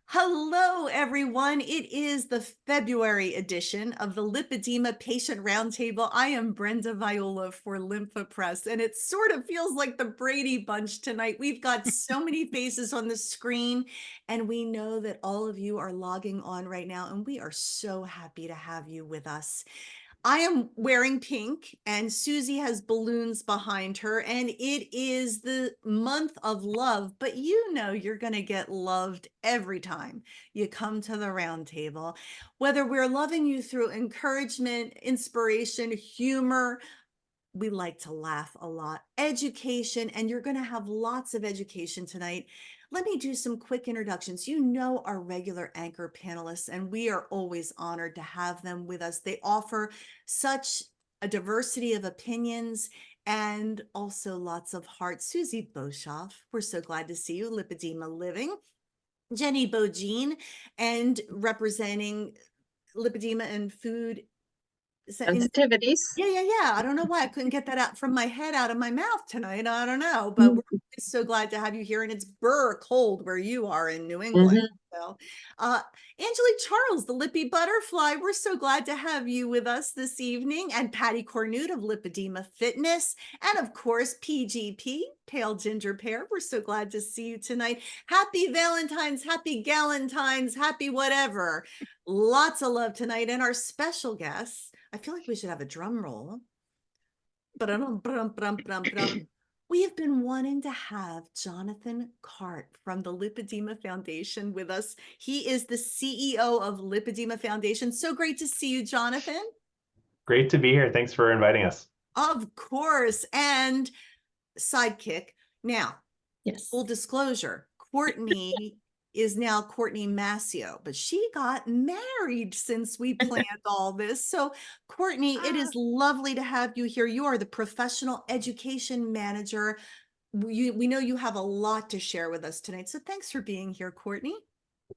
Hello, everyone. It is the February edition of the Lipedema Patient Roundtable. I am Brenda Viola for Lympha Press, and it sort of feels like the Brady Bunch tonight. We've got so many faces on the screen, and we know that all of you are logging on right now, and we are so happy to have you with us. I am wearing pink and Susie has balloons behind her, and it is the month of love, but you know you're going to get loved every time you come to the round table. Whether we're loving you through encouragement, inspiration, humor, we like to laugh a lot, education, and you're going to have lots of education tonight. Let me do some quick introductions. You know our regular anchor panelists, and we are always honored to have them with us. They offer such a diversity of opinions and also lots of heart. Siouxie Boshoff, we're so glad to see you. Lipedema Living. Jenny Beaujean, and representing lipedema and food Sensitivities. yeah. I don't know why I couldn't get that out from my head out of my mouth tonight. I don't know, but we're so glad to have you here, and it's burr cold where you are in New England. So, Angelique Charles, the Lippy Butterfly, we're so glad to have you with us this evening, and Pattie Cornute of Lipedema Fitness, and of course, PGP, Pale Ginger Pear. We're so glad to see you tonight. Happy Valentine's, happy Galentines, happy whatever. Lots of love tonight, and our special guests. I feel like we should have a drum roll. We have been wanting to have Jonathan Cart from the Lipedema Foundation with us. He is the CEO of Lipedema Foundation. So great to see you, Jonathan. Great to be here. Thanks for inviting us. Of course. And sidekick. Now, Yes. Full disclosure, Courtney is now Courtney Massio, but she got married since we planned all this. So Courtney, it is lovely to have you here. You are the professional education manager. We know you have a lot to share with us tonight. So thanks for being here, Courtney.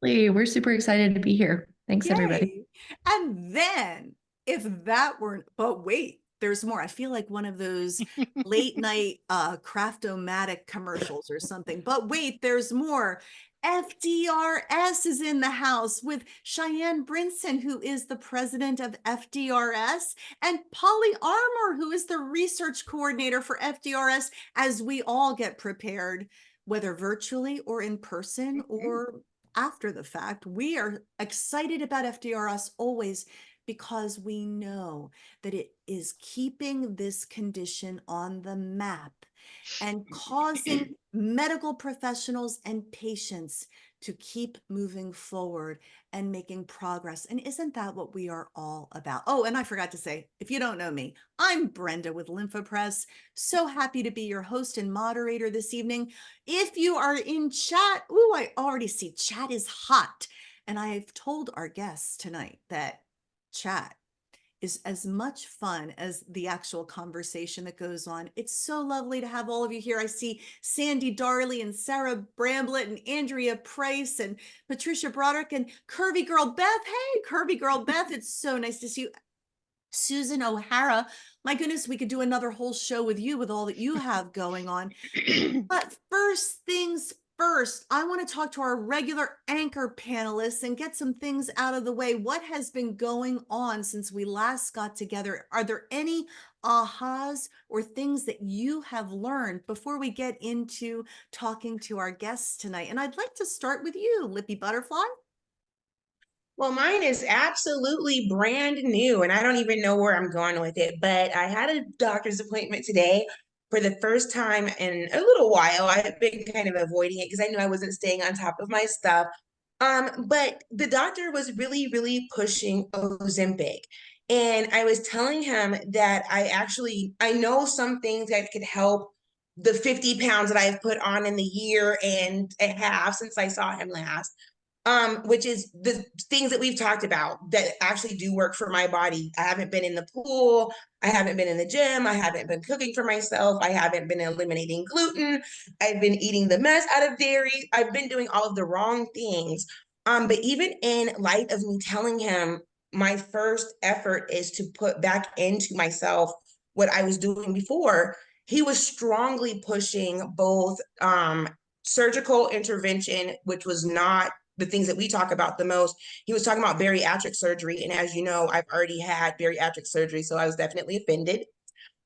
We're super excited to be here. Thanks, Yay. everybody. And then if that weren't, but wait, there's more. I feel like one of those late night Craft-O-Matic commercials or something. But wait, there's more. FDRS is in the house with Cheyenne Brinson, who is the president of FDRS, and Polly Armour, who is the research coordinator for FDRS, as we all get prepared, whether virtually or in person or after the fact. We are excited about FDRS always, because we know that it is keeping this condition on the map and causing medical professionals and patients to keep moving forward and making progress. And isn't that what we are all about? Oh, and I forgot to say, if you don't know me, I'm Brenda with Lympha Press. So happy to be your host and moderator this evening. If you are in chat, ooh, I already see chat is hot. And I've told our guests tonight that chat is as much fun as the actual conversation that goes on. It's so lovely to have all of you here. I see Sandy Darley and Sarah Bramblett and Andrea Price and Patricia Broderick and Curvy Girl Beth. Hey, Curvy Girl Beth, it's so nice to see you. Susan O'Hara, my goodness, we could do another whole show with you with all that you have going on. But first things first, I want to talk to our regular anchor panelists and get some things out of the way. What has been going on since we last got together? Are there any ahas or things that you have learned before we get into talking to our guests tonight? And I'd like to start with you, Lippy Butterfly. Well, mine is absolutely brand new, and I don't even know where I'm going with it, but I had a doctor's appointment today for the first time in a little while. I've been kind of avoiding it because I knew I wasn't staying on top of my stuff. But the doctor was really pushing Ozempic. And I was telling him that I know some things that could help the 50 pounds that I've put on in the year and a half since I saw him last, which is the things that we've talked about that actually do work for my body. I haven't been in the pool. I haven't been in the gym. I haven't been cooking for myself. I haven't been eliminating gluten. I've been eating the mess out of dairy. I've been doing all of the wrong things. But even in light of me telling him my first effort is to put back into myself what I was doing before, he was strongly pushing both surgical intervention, which was not the things that we talk about the most. He was talking about bariatric surgery. And as you know, I've already had bariatric surgery, so I was definitely offended.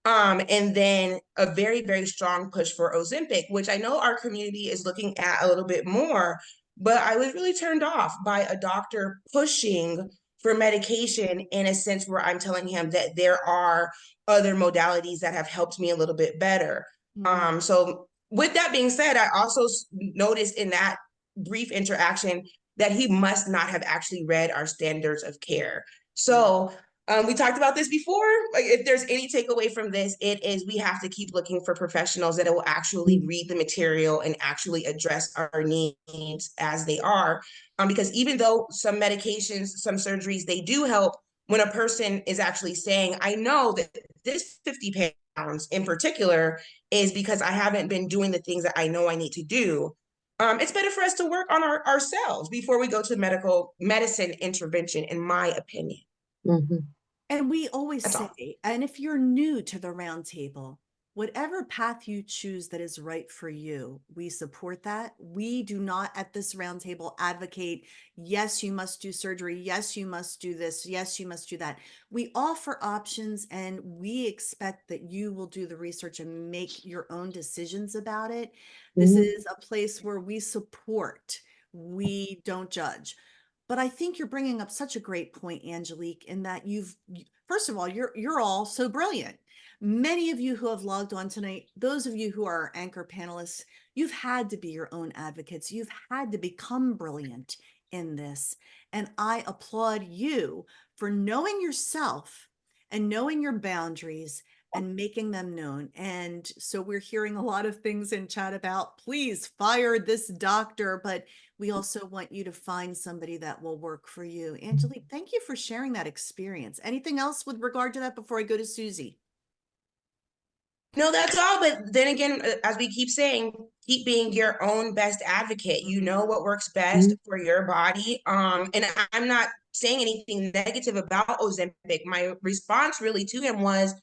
And then a very, very strong push for Ozempic, which I know our community is looking at a little bit more, but I was really turned off by a doctor pushing for medication in a sense where I'm telling him that there are other modalities that have helped me a little bit better. So with that being said, I also noticed in that brief interaction that he must not have actually read our standards of care. So we talked about this before. Like, if there's any takeaway from this, it is we have to keep looking for professionals that will actually read the material and actually address our needs as they are. Because even though some medications, some surgeries, they do help, when a person is actually saying, I know that this 50 pounds in particular is because I haven't been doing the things that I know I need to do. It's better for us to work on ourselves before we go to medicine intervention, in my opinion. And we always That's say, all. and if you're new to the roundtable, whatever path you choose that is right for you, we support that. We do not at this roundtable advocate, yes, you must do surgery. Yes, you must do this. Yes, you must do that. We offer options, and we expect that you will do the research and make your own decisions about it. This is a place where we support, we don't judge. But I think you're bringing up such a great point, Angelique, in that first of all, you're all so brilliant. Many of you who have logged on tonight, those of you who are anchor panelists, you've had to be your own advocates. You've had to become brilliant in this. And I applaud you for knowing yourself and knowing your boundaries and making them known. And so we're hearing a lot of things in chat about, please fire this doctor, but we also want you to find somebody that will work for you. Angelique, thank you for sharing that experience. Anything else with regard to that before I go to Siouxsie? No, that's all. But then again, as we keep saying, keep being your own best advocate. You know what works best for your body. And I'm not saying anything negative about Ozempic. My response really to him was,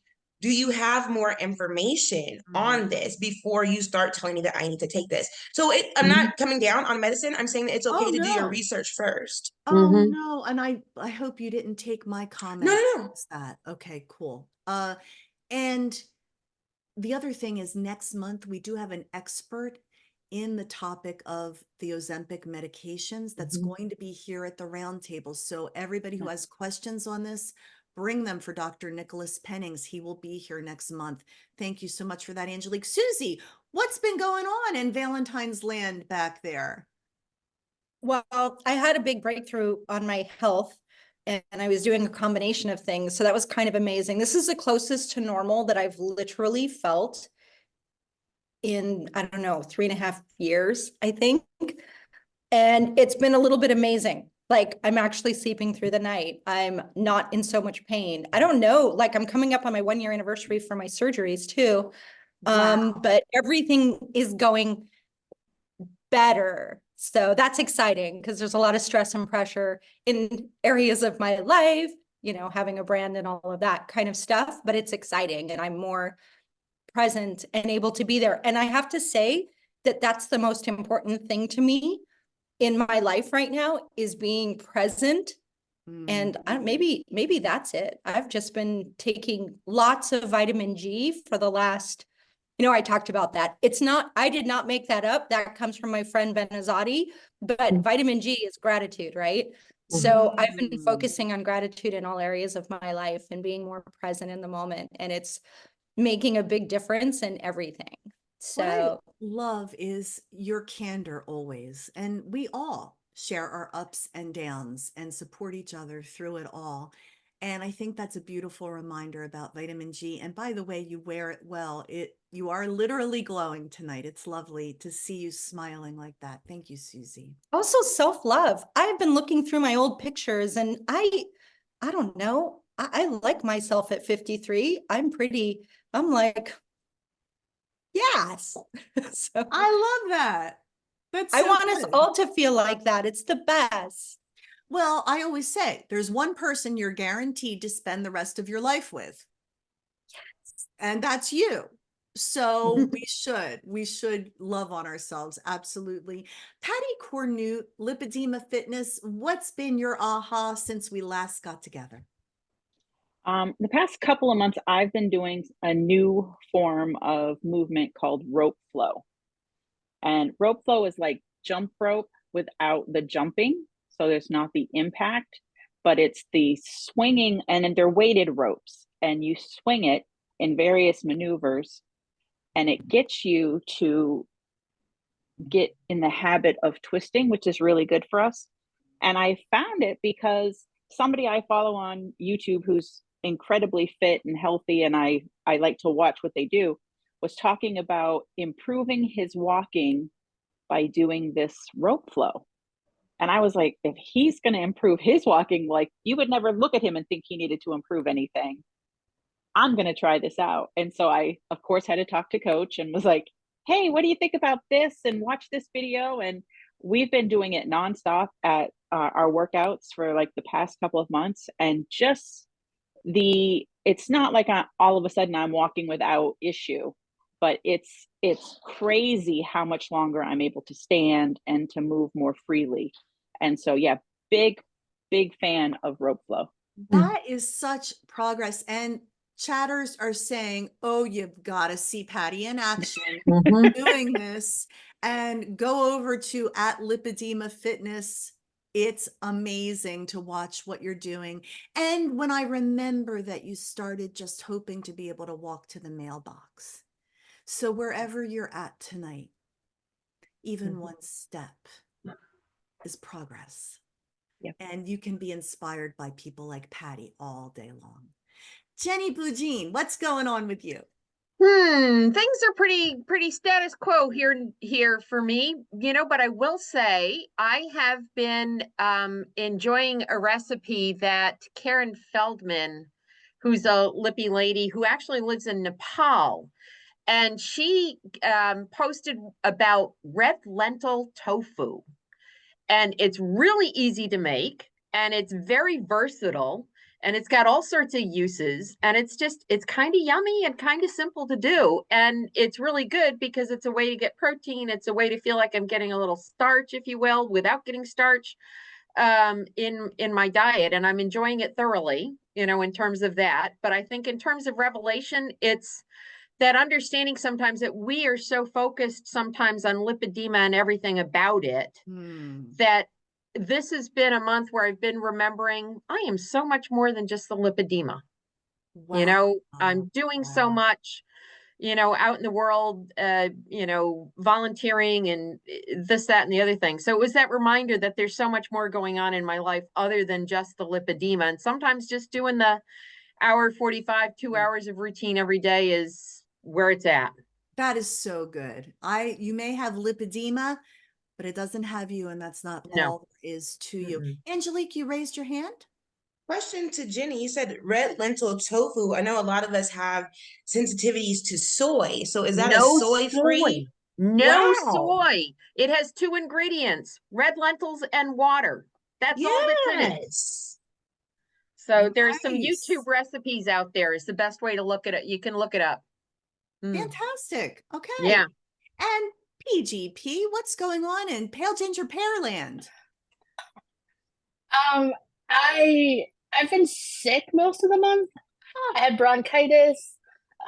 do you have more information on this before you start telling me that I need to take this? So I'm not coming down on medicine. I'm saying that it's okay to do your research first. Oh no, and I hope you didn't take my comment No. as that. Okay, cool. And the other thing is, next month we do have an expert in the topic of the Ozempic medications that's going to be here at the roundtable. So everybody who has questions on this, bring them for Dr. Nicholas Pennings. He will be here next month. Thank you so much for that, Angelique. Siouxsie, what's been going on in Valentine's land back there? Well, I had a big breakthrough on my health, and I was doing a combination of things. So that was kind of amazing. This is the closest to normal that I've literally felt in, I don't know, 3.5 years, I think. And it's been a little bit amazing. Like, I'm actually sleeping through the night. I'm not in so much pain. I don't know, like, I'm coming up on my 1-year anniversary for my surgeries too. Wow. But everything is going better. So that's exciting because there's a lot of stress and pressure in areas of my life, you know, having a brand and all of that kind of stuff, but it's exciting and I'm more present and able to be there. And I have to say that that's the most important thing to me in my life right now, is being present. And maybe that's it. I've just been taking lots of vitamin G for the last, you know, I talked about that. It's not, I did not make that up. That comes from my friend Benazati, but vitamin G is gratitude, right? So I've been focusing on gratitude in all areas of my life and being more present in the moment. And it's making a big difference in everything. So what I love is your candor always. And we all share our ups and downs and support each other through it all. And I think that's a beautiful reminder about vitamin G. And by the way, you wear it well. You are literally glowing tonight. It's lovely to see you smiling like that. Thank you, Siouxsie. also self-love. I've been looking through my old pictures and I don't know. I like myself at 53. I'm like, yes. So I love that. I want us all to feel like that. It's the best. Well, I always say there's one person you're guaranteed to spend the rest of your life with. Yes. And that's you. So we should love on ourselves. Absolutely. Pattie Cornute, Lipedema Fitness, what's been your aha since we last got together? The past couple of months, I've been doing a new form of movement called rope flow. And rope flow is like jump rope without the jumping. So there's not the impact, but it's the swinging, and then they're weighted ropes, and you swing it in various maneuvers, and it gets you to get in the habit of twisting, which is really good for us. And I found it because somebody I follow on YouTube who's incredibly fit and healthy, and I like to watch what they do, was talking about improving his walking by doing this rope flow. And I was like, if he's going to improve his walking, like, you would never look at him and think he needed to improve anything. I'm going to try this out. And so I, of course, had to talk to coach and was like, hey, what do you think about this? And watch this video. And we've been doing it nonstop at our workouts for like the past couple of months. And just it's not like all of a sudden I'm walking without issue, but it's crazy how much longer I'm able to stand and to move more freely. And so, yeah, big fan of rope flow. That is such progress. And chatters are saying, oh, you've got to see Pattie in action doing this, and go over to @Lipedema Fitness. It's amazing to watch what you're doing. And when I remember that you started just hoping to be able to walk to the mailbox. So wherever you're at tonight, even one step is progress. Yep. And you can be inspired by people like Pattie all day long. Jenny Beaujean, what's going on with you? Things are pretty status quo here for me, but I will say I have been enjoying a recipe that Karen Feldman, who's a lippy lady who actually lives in Nepal, and she posted about red lentil tofu. And it's really easy to make, and it's very versatile, and it's got all sorts of uses, and it's kind of yummy and kind of simple to do. And it's really good because it's a way to get protein. It's a way to feel like I'm getting a little starch, if you will, without getting starch in my diet. And I'm enjoying it thoroughly, in terms of that. But I think in terms of revelation, it's that understanding sometimes that we are so focused sometimes on lipedema and everything about it, that this has been a month where I've been remembering I am so much more than just the lipedema. Wow. I'm doing so much, out in the world, volunteering and this, that, and the other thing. So it was that reminder that there's so much more going on in my life other than just the lipedema. And sometimes just doing the hour 45, 2 hours of routine every day is where it's at. That is so good. You may have lipedema, but it doesn't have you, and that's not all there is to you. Angelique, you raised your hand. Question to Jenny. You said red lentil tofu. I know a lot of us have sensitivities to soy. So is that a soy-free? No soy. It has 2 ingredients, red lentils and water. That's all that's in it. So there's some YouTube recipes out there. Is the best way to look at it. You can look it up. Fantastic. Okay. Yeah. And PGP, what's going on in Pale Ginger Pearland? I've been sick most of the month. I had bronchitis.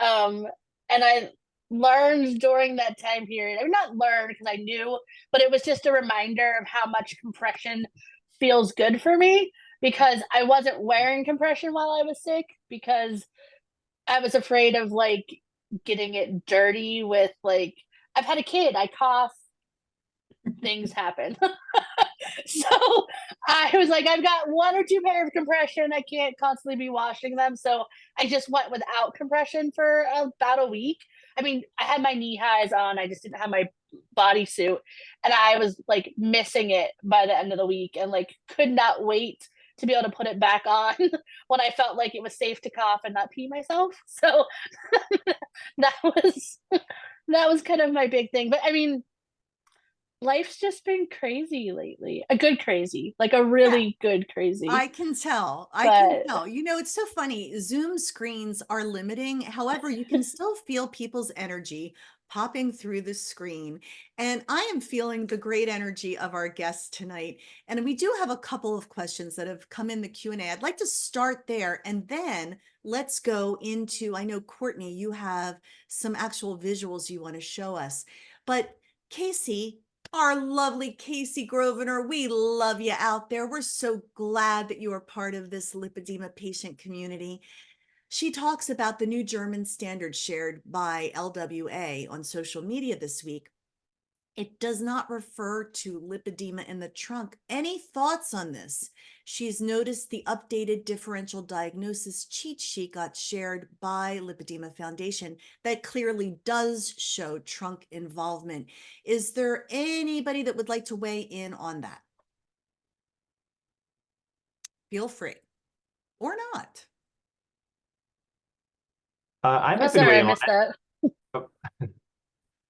And I learned during that time period. I mean, not learned because I knew, but it was just a reminder of how much compression feels good for me, because I wasn't wearing compression while I was sick because I was afraid of like getting it dirty with like, I've had a kid, I cough, things happen. So I was like, I've got 1 or 2 pairs of compression. I can't constantly be washing them. So I just went without compression for about a week. I mean, I had my knee highs on. I just didn't have my bodysuit. And I was like missing it by the end of the week and like could not wait to be able to put it back on when I felt like it was safe to cough and not pee myself. So that was kind of my big thing. But I mean, life's just been crazy lately. A good crazy, like a really good crazy. I can tell. I can tell. You know, it's so funny. Zoom screens are limiting. However, you can still feel people's energy popping through the screen. And I am feeling the great energy of our guests tonight. And we do have a couple of questions that have come in the Q&A. I'd like to start there, and then let's go into, I know, Courtney, you have some actual visuals you want to show us. But Casey, our lovely Casey Grosvenor, we love you out there. We're so glad that you are part of this lipedema patient community. She talks about the new German standard shared by LWA on social media this week. It does not refer to lipedema in the trunk. Any thoughts on this? She's noticed the updated differential diagnosis cheat sheet got shared by Lipedema Foundation that clearly does show trunk involvement. Is there anybody that would like to weigh in on that? Feel free, or not. I'm Oh, happy to sorry, weigh I in on missed that. that.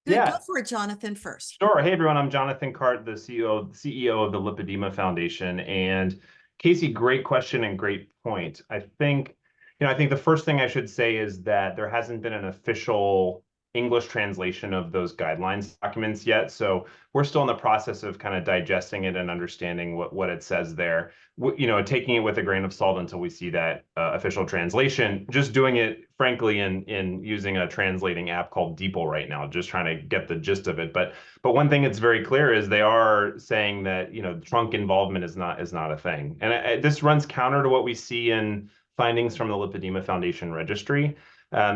Good, Yeah. go for it, Jonathan, first. Sure. Hey, everyone. I'm Jonathan Cart, the CEO of the Lipedema Foundation. And Casey, great question and great point. I think the first thing I should say is that there hasn't been an official English translation of those guidelines documents yet. So we're still in the process of kind of digesting it and understanding what it says there. Taking it with a grain of salt until we see that official translation. Just doing it, frankly, in using a translating app called DeepL right now, just trying to get the gist of it. But one thing that's very clear is they are saying that trunk involvement is not a thing, and this runs counter to what we see in findings from the Lipedema Foundation registry.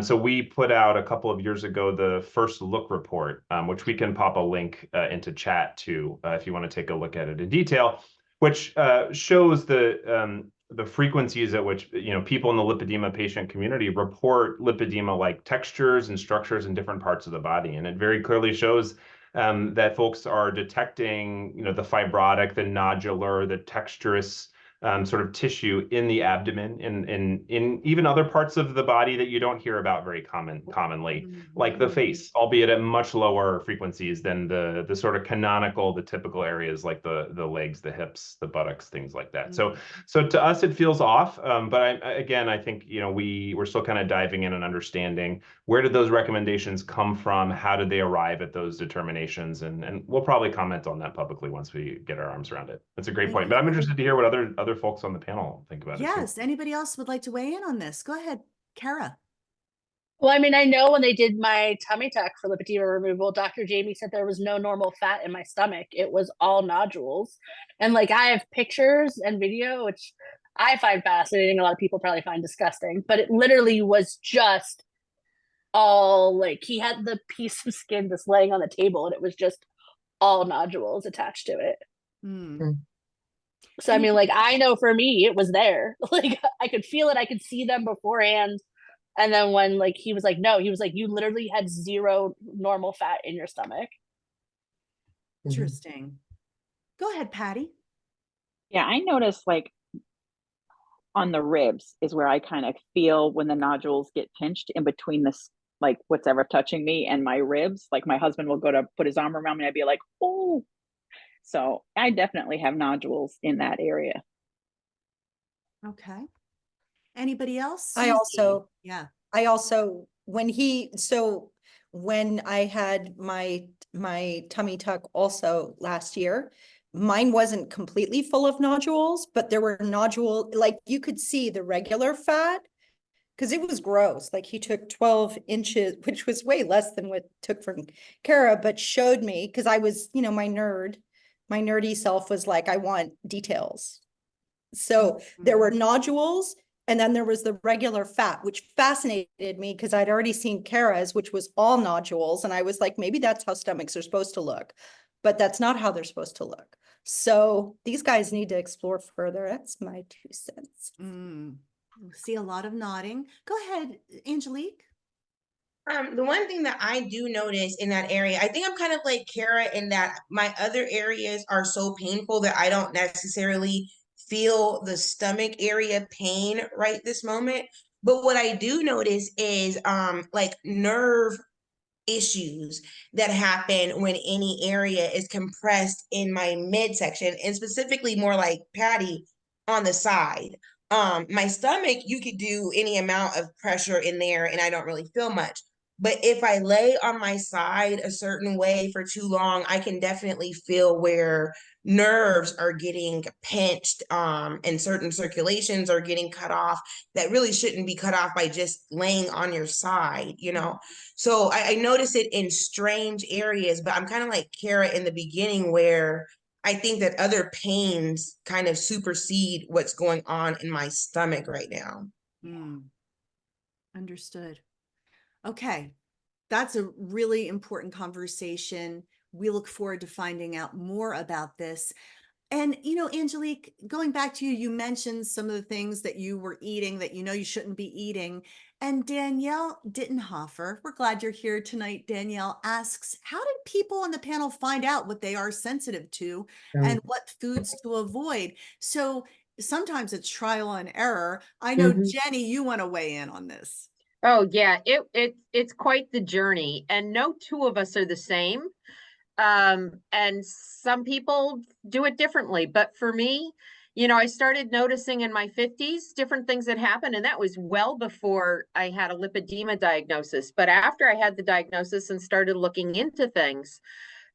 So we put out a couple of years ago the first look report, which we can pop a link into chat to if you want to take a look at it in detail, which shows the frequencies at which people in the lipedema patient community report lipedema-like textures and structures in different parts of the body, and it very clearly shows that folks are detecting the fibrotic, the nodular, the texturous sort of tissue in the abdomen, in even other parts of the body that you don't hear about very commonly, like the face, albeit at much lower frequencies than the sort of canonical, the typical areas like the legs, the hips, the buttocks, things like that. So to us, it feels off. But I think we're still kind of diving in and understanding where did those recommendations come from, how did they arrive at those determinations, and we'll probably comment on that publicly once we get our arms around it. That's a great point. But I'm interested to hear what other folks on the panel think about it too. Yes, anybody else would like to weigh in on this? Go ahead, Cara. Well, I mean, I know when they did my tummy tuck for lipedema removal, Dr. Jamie said there was no normal fat in my stomach. It was all nodules. And like I have pictures and video, which I find fascinating. A lot of people probably find disgusting, but it literally was just all like he had the piece of skin just laying on the table and it was just all nodules attached to it. So I mean, like I know for me it was there. Like I could feel it, I could see them beforehand. And then when like he was like, no, he was like, you literally had zero normal fat in your stomach. Interesting. Go ahead, Pattie. Yeah, I noticed like on the ribs is where I kind of feel when the nodules get pinched in between this, like what's ever touching me and my ribs. Like my husband will go to put his arm around me, I'd be like, oh. So I definitely have nodules in that area. Okay. Anybody else? I also, yeah. When I had my tummy tuck also last year, mine wasn't completely full of nodules, but there were like you could see the regular fat because it was gross. Like he took 12 inches, which was way less than what took from Cara, but showed me because I was, my nerdy self was like, I want details. So there were nodules. And then there was the regular fat, which fascinated me because I'd already seen Cara's, which was all nodules. And I was like, maybe that's how stomachs are supposed to look, but that's not how they're supposed to look. So these guys need to explore further. That's my 2 cents. See a lot of nodding. Go ahead, Angelique. The one thing that I do notice in that area, I think I'm kind of like Cara in that my other areas are so painful that I don't necessarily feel the stomach area pain right this moment. But what I do notice is like nerve issues that happen when any area is compressed in my midsection, and specifically more like Pattie on the side. My stomach, you could do any amount of pressure in there and I don't really feel much. But if I lay on my side a certain way for too long, I can definitely feel where nerves are getting pinched, and certain circulations are getting cut off that really shouldn't be cut off by just laying on your side, you know? So I notice it in strange areas, but I'm kind of like Cara in the beginning, where I think that other pains kind of supersede what's going on in my stomach right now. Understood. Okay. That's a really important conversation. We look forward to finding out more about this. And, you know, Angelique, going back to you, you mentioned some of the things that you were eating that you know you shouldn't be eating. And Danielle Dittenhofer, we're glad you're here tonight. Danielle asks, how did people on the panel find out what they are sensitive to and what foods to avoid? So sometimes it's trial and error. I know, Jenny, you want to weigh in on this. Oh yeah, it's quite the journey, and no two of us are the same. And some people do it differently, but for me, you know, I started noticing in my 50s different things that happened, and that was well before I had a lipedema diagnosis. But after I had the diagnosis and started looking into things,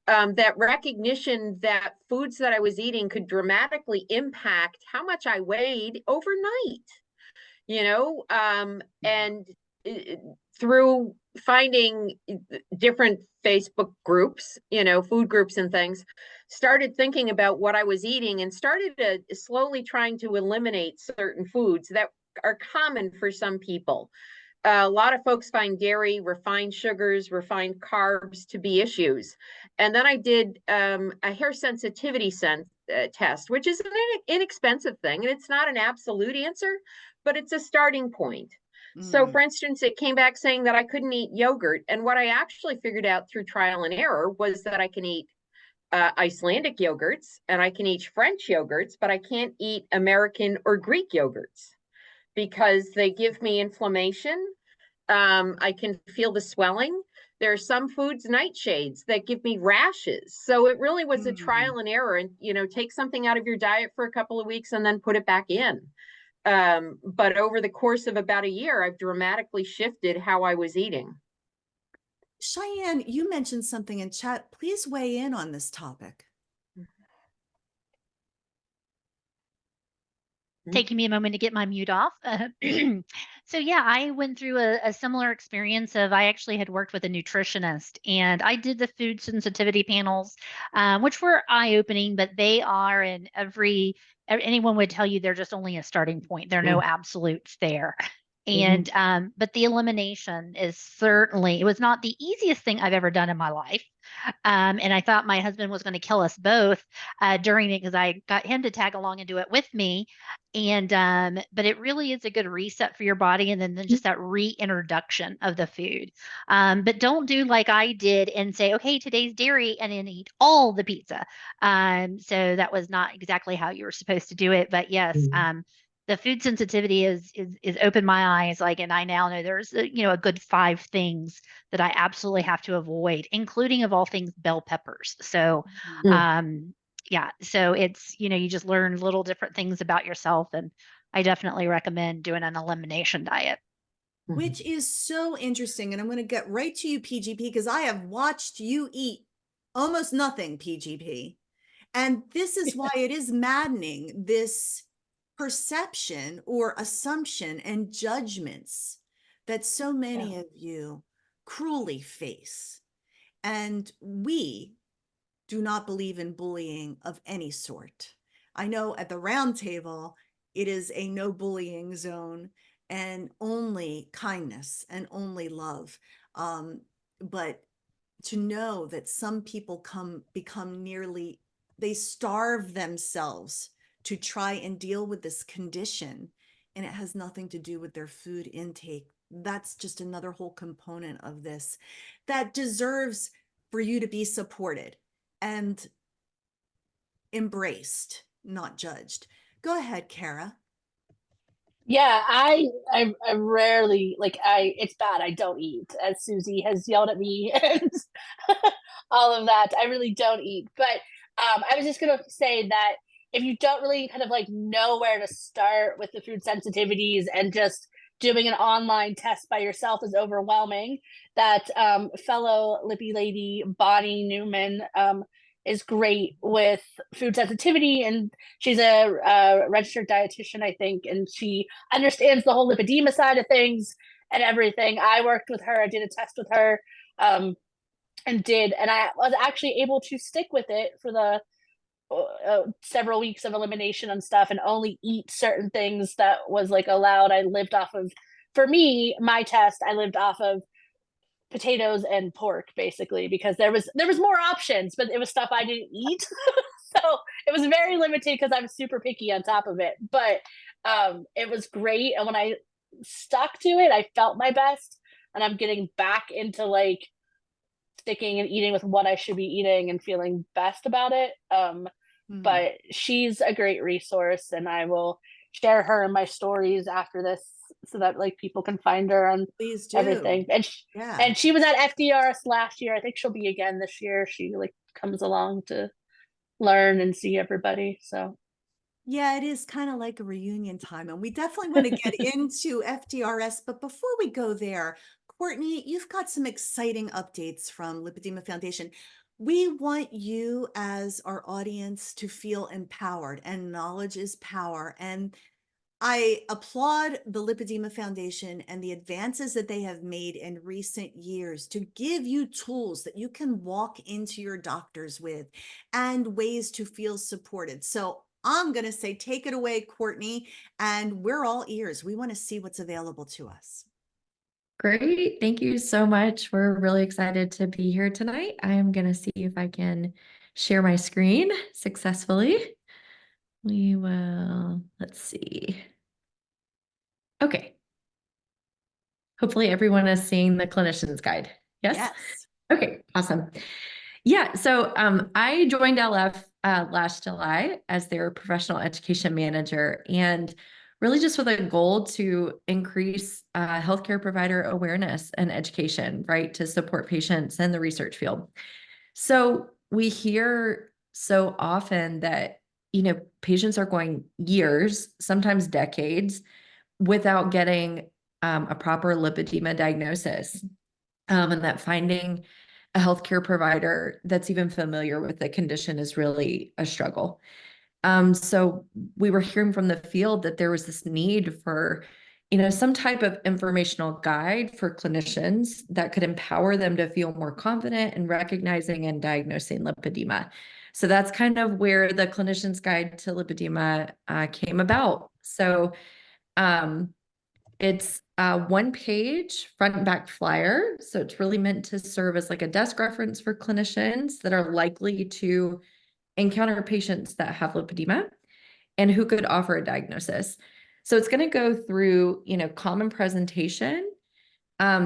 that recognition that foods that I was eating could dramatically impact how much I weighed overnight, you know, and through finding different Facebook groups, you know, food groups and things, started thinking about what I was eating and started slowly trying to eliminate certain foods that are common for some people. A lot of folks find dairy, refined sugars, refined carbs to be issues. And then I did a hair sensitivity test, which is an inexpensive thing. And it's not an absolute answer, but it's a starting point. So for instance, it came back saying that I couldn't eat yogurt. And what I actually figured out through trial and error was that I can eat Icelandic yogurts and I can eat French yogurts, but I can't eat American or Greek yogurts because they give me inflammation. I can feel the swelling. There are some foods, nightshades, that give me rashes. So it really was a trial and error, and, you know, take something out of your diet for a couple of weeks and then put it back in. But over the course of about a year, I've dramatically shifted how I was eating. Cheyenne, you mentioned something in chat. Please weigh in on this topic. Taking me a moment to get my mute off. So yeah, I went through a similar experience of, I actually had worked with a nutritionist and I did the food sensitivity panels, which were eye-opening, but they are in anyone would tell you they're just only a starting point. There are no absolutes there. And, but the elimination is certainly, it was not the easiest thing I've ever done in my life. And I thought my husband was going to kill us both during it because I got him to tag along and do it with me. And, but it really is a good reset for your body. And then just that reintroduction of the food. But don't do like I did and say, okay, today's dairy, and then eat all the pizza. So that was not exactly how you were supposed to do it. But yes, the food sensitivity is opened my eyes, like, and I now know there's a good 5 things that I absolutely have to avoid, including, of all things, bell peppers. So, yeah, so it's, you just learn little different things about yourself, and I definitely recommend doing an elimination diet. Which is so interesting. And I'm going to get right to you, PGP, because I have watched you eat almost nothing, PGP. And this is why it is maddening, this perception or assumption and judgments that so many of you cruelly face. And we do not believe in bullying of any sort. I know at the round table, it is a no bullying zone and only kindness and only love. But to know that some people become nearly, they starve themselves to try and deal with this condition, and it has nothing to do with their food intake. That's just another whole component of this that deserves for you to be supported and embraced, not judged. Go ahead, Cara. Yeah, I rarely like it's bad. I don't eat, as Susie has yelled at me and all of that. I really don't eat. But I was just gonna say that if you don't really kind of like know where to start with the food sensitivities and just doing an online test by yourself is overwhelming, that fellow lippy lady Bonnie Newman is great with food sensitivity, and she's a registered dietitian, I think, and she understands the whole lipedema side of things and everything. I worked with her. I did a test with her, and I was actually able to stick with it for the several weeks of elimination and stuff, and only eat certain things that was like allowed. I lived off of, for me, my test, I lived off of potatoes and pork basically, because there was more options, but it was stuff I didn't eat. So it was very limited because I'm super picky on top of it. But it was great, and when I stuck to it, I felt my best, and I'm getting back into like sticking and eating with what I should be eating and feeling best about it. But she's a great resource, and I will share her in my stories after this so that like people can find her on everything. And she was at FDRS last year. I think she'll be again this year. She like comes along to learn and see everybody. So yeah, it is kind of like a reunion time, and we definitely want to get into FDRS. But before we go there, Courtney, you've got some exciting updates from Lipedema Foundation. We want you as our audience to feel empowered, and knowledge is power. And I applaud the Lipedema Foundation and the advances that they have made in recent years to give you tools that you can walk into your doctors with and ways to feel supported. So I'm going to say, take it away, Courtney, and we're all ears. We want to see what's available to us. Great. Thank you so much. We're really excited to be here tonight. I am going to see if I can share my screen successfully. We will, let's see. Okay. Hopefully everyone is seeing the clinician's guide. Yes? Yes. Okay, awesome. Yeah, so I joined LF last July as their professional education manager, and really just with a goal to increase healthcare provider awareness and education, right, to support patients in the research field. So we hear so often that, patients are going years, sometimes decades, without getting a proper lipedema diagnosis, and that finding a healthcare provider that's even familiar with the condition is really a struggle. So we were hearing from the field that there was this need for, some type of informational guide for clinicians that could empower them to feel more confident in recognizing and diagnosing lipedema. So that's kind of where the clinician's guide to lipedema came about. So it's a one-page front and back flyer. So it's really meant to serve as like a desk reference for clinicians that are likely to encounter patients that have lipedema and who could offer a diagnosis. So it's going to go through, common presentation,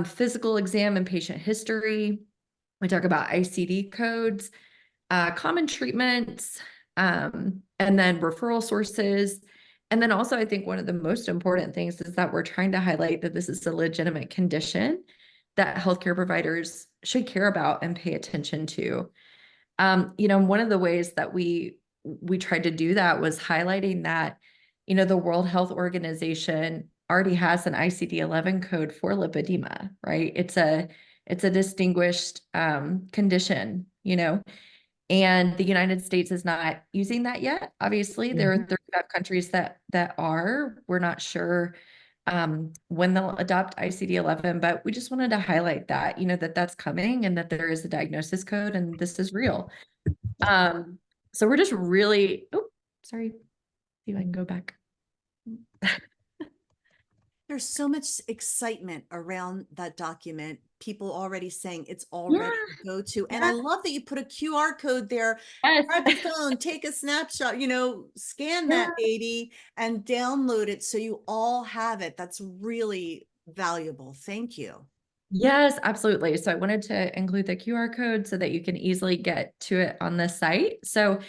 physical exam and patient history. We talk about ICD codes, common treatments, and then referral sources. And then also, I think one of the most important things is that we're trying to highlight that this is a legitimate condition that healthcare providers should care about and pay attention to. One of the ways that we tried to do that was highlighting that, the World Health Organization already has an ICD-11 code for lipedema, right? It's a distinguished condition, and the United States is not using that yet. Obviously, there are 35 countries that are. We're not sure when they'll adopt ICD-11, but we just wanted to highlight that, that's coming and that there is a diagnosis code and this is real. So we're just really, sorry, see if I can go back. There's so much excitement around that document. People already saying it's all ready to go to. And I love that you put a QR code there. Yes. Grab your phone, take a snapshot, scan that baby and download it so you all have it. That's really valuable. Thank you. Yes, absolutely. So I wanted to include the QR code so that you can easily get to it on the site. So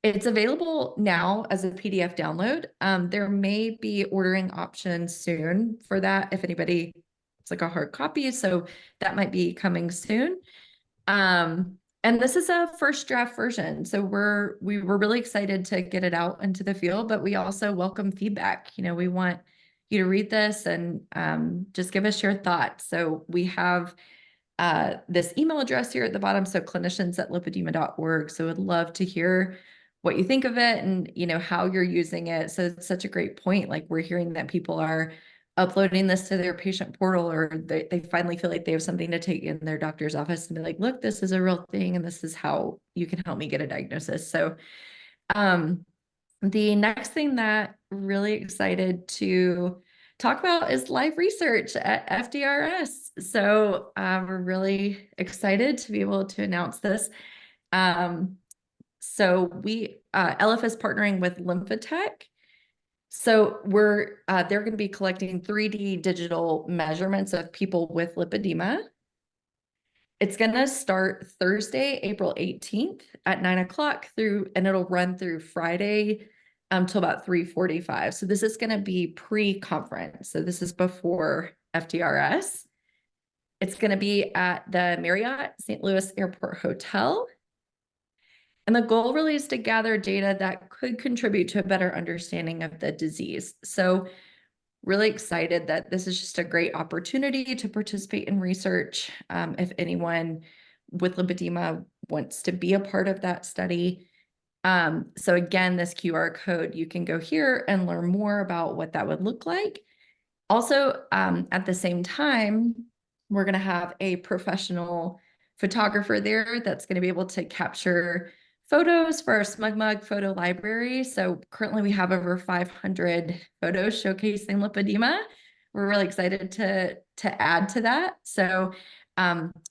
It's available now as a PDF download. There may be ordering options soon for that if anybody, it's like a hard copy, so that might be coming soon. And this is a first draft version, so we were really excited to get it out into the field, but we also welcome feedback. You know, we want you to read this and just give us your thoughts. So we have this email address here at the bottom, so clinicians@lipedema.org. So I'd love to hear what you think of it and, you know, how you're using it. So it's such a great point. Like, we're hearing that people are uploading this to their patient portal, or they finally feel like they have something to take in their doctor's office and be like, look, this is a real thing, and this is how you can help me get a diagnosis. So the next thing that really excited to talk about is live research at FDRS. So we're really excited to be able to announce this. So LF is partnering with Lympha. So they're going to be collecting 3D digital measurements of people with lipedema. It's going to start Thursday, April 18th at 9 o'clock and it'll run through Friday till about 3:45. So this is going to be pre-conference. So this is before FDRS. It's going to be at the Marriott St. Louis Airport Hotel. And the goal really is to gather data that could contribute to a better understanding of the disease. So really excited that this is just a great opportunity to participate in research. If anyone with lipedema wants to be a part of that study. So again, this QR code, you can go here and learn more about what that would look like. Also, at the same time, we're going to have a professional photographer there that's going to be able to capture photos for our SmugMug photo library. So currently we have over 500 photos showcasing lipedema. We're really excited to add to that. So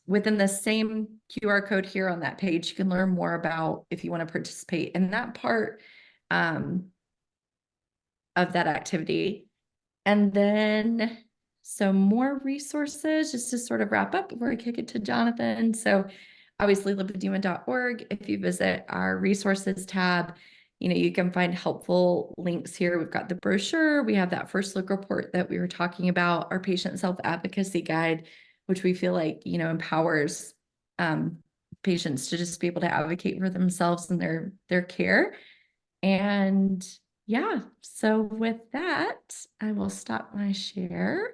within the same QR code here on that page, you can learn more about if you want to participate in that part of that activity. And then some more resources just to sort of wrap up before I kick it to Jonathan. So obviously lipedema.org. If you visit our resources tab, you know, you can find helpful links here. We've got the brochure. We have that first look report that we were talking about, our patient self-advocacy guide, which we feel like, you know, empowers patients to just be able to advocate for themselves and their care. And yeah, so with that, I will stop my share.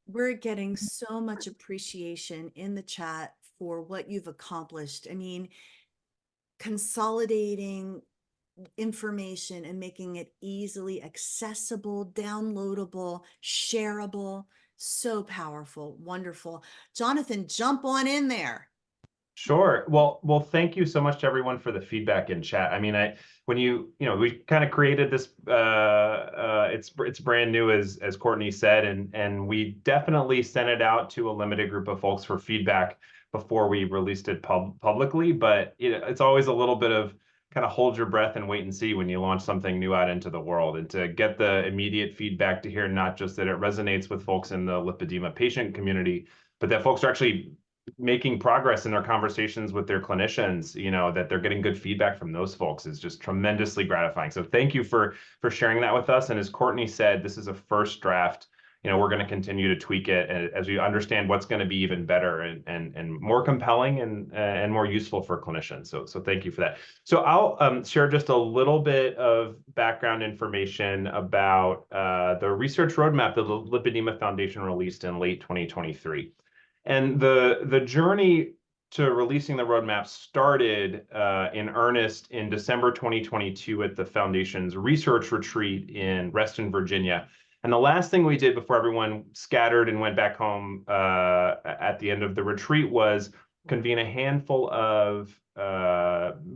We're getting so much appreciation in the chat for what you've accomplished. I mean, consolidating information and making it easily accessible, downloadable, shareable, so powerful, wonderful. Jonathan, jump on in there. Sure. Well, thank you so much to everyone for the feedback in chat. I mean, we kind of created this, it's brand new, as Courtney said, and we definitely sent it out to a limited group of folks for feedback before we released it publicly. But it's always a little bit of kind of hold your breath and wait and see when you launch something new out into the world, and to get the immediate feedback to hear not just that it resonates with folks in the lipedema patient community, but that folks are actually making progress in their conversations with their clinicians, you know, that they're getting good feedback from those folks is just tremendously gratifying. So thank you for sharing that with us. And as Courtney said, this is a first draft. You know, we're going to continue to tweak it as we understand what's going to be even better and more compelling and more useful for clinicians. So thank you for that. So I'll share just a little bit of background information about the research roadmap that the Lipedema Foundation released in late 2023. And the journey to releasing the roadmap started in earnest in December 2022 at the Foundation's research retreat in Reston, Virginia. And the last thing we did before everyone scattered and went back home at the end of the retreat was convene a handful of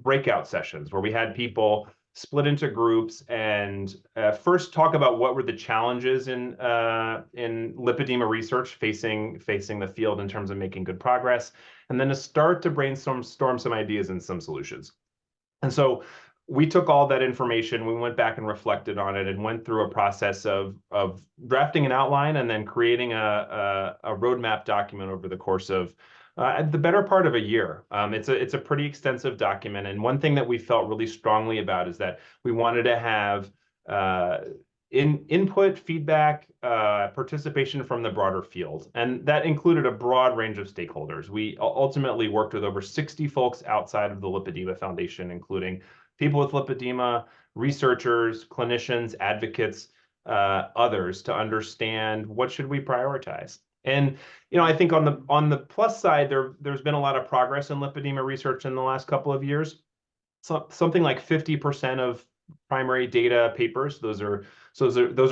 breakout sessions where we had people split into groups and first talk about what were the challenges in lipedema research facing the field in terms of making good progress, and then to start to brainstorm some ideas and some solutions. And so we took all that information, we went back and reflected on it and went through a process of drafting an outline and then creating a roadmap document over the course of The better part of a year. It's a pretty extensive document, and one thing that we felt really strongly about is that we wanted to have input, feedback, participation from the broader field, and that included a broad range of stakeholders. We ultimately worked with over 60 folks outside of the Lipedema Foundation, including people with lipedema, researchers, clinicians, advocates, others, to understand what should we prioritize. And I think on the plus side, there's been a lot of progress in lipedema research in the last couple of years. Something like 50% of primary data papers, those are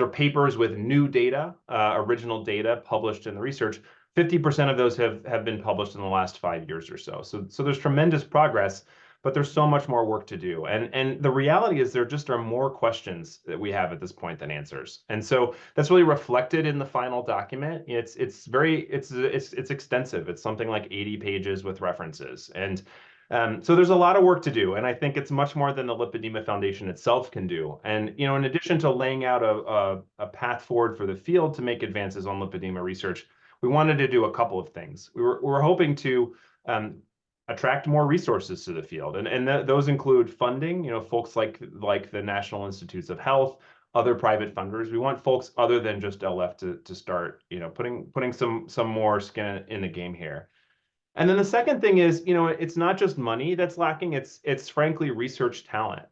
papers with new data, original data published in the research. 50% of those have been published in the last 5 years or so. So there's tremendous progress, but there's so much more work to do. And the reality is there just are more questions that we have at this point than answers. And so that's really reflected in the final document. It's extensive. It's something like 80 pages with references. And so there's a lot of work to do, and I think it's much more than the Lipedema Foundation itself can do. And in addition to laying out a path forward for the field to make advances on lipedema research, we wanted to do a couple of things. We were hoping to attract more resources to the field, and those include funding. Folks like the National Institutes of Health, other private funders. We want folks other than just LF to start putting some more skin in the game here. And then the second thing is, it's not just money that's lacking. It's frankly research talent.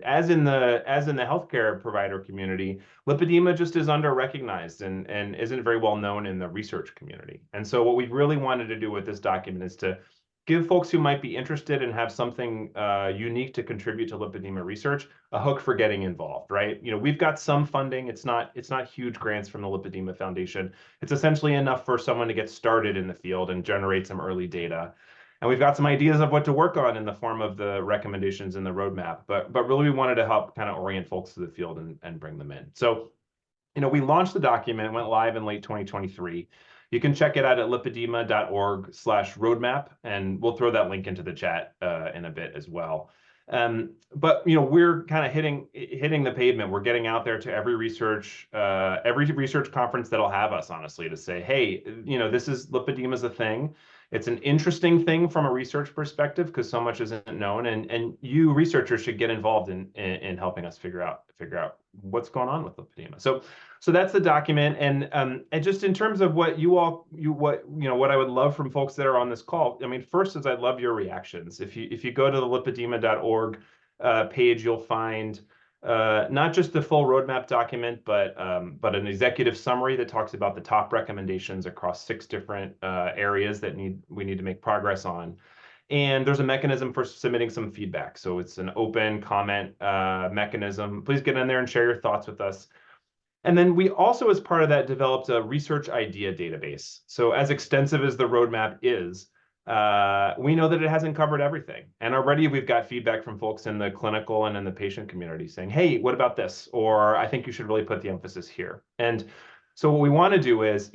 As in the healthcare provider community, lipedema just is under-recognized and isn't very well known in the research community. And so what we really wanted to do with this document is to give folks who might be interested and have something unique to contribute to lipedema research a hook for getting involved, right? We've got some funding. It's not huge grants from the Lipedema Foundation. It's essentially enough for someone to get started in the field and generate some early data. And we've got some ideas of what to work on in the form of the recommendations in the roadmap. But really, we wanted to help kind of orient folks to the field and bring them in. So, we launched the document, went live in late 2023. You can check it out at lipedema.org/roadmap, and we'll throw that link into the chat in a bit as well. But we're kind of hitting the pavement. We're getting out there to every research conference that'll have us, honestly, to say, hey, this is lipedema is a thing. It's an interesting thing from a research perspective because so much isn't known, and you researchers should get involved in helping us figure out what's going on with lipedema. So that's the document, and just in terms of what what I would love from folks that are on this call. I mean, first is I'd love your reactions. If you go to the lipedema.org page, you'll find not just the full roadmap document, but an executive summary that talks about the top recommendations across 6 different areas that we need to make progress on. And there's a mechanism for submitting some feedback. So it's an open comment mechanism. Please get in there and share your thoughts with us. And then we also, as part of that, developed a research idea database. So as extensive as the roadmap is, we know that it hasn't covered everything. And already we've got feedback from folks in the clinical and in the patient community saying, hey, what about this? Or I think you should really put the emphasis here. And so what we want to do is,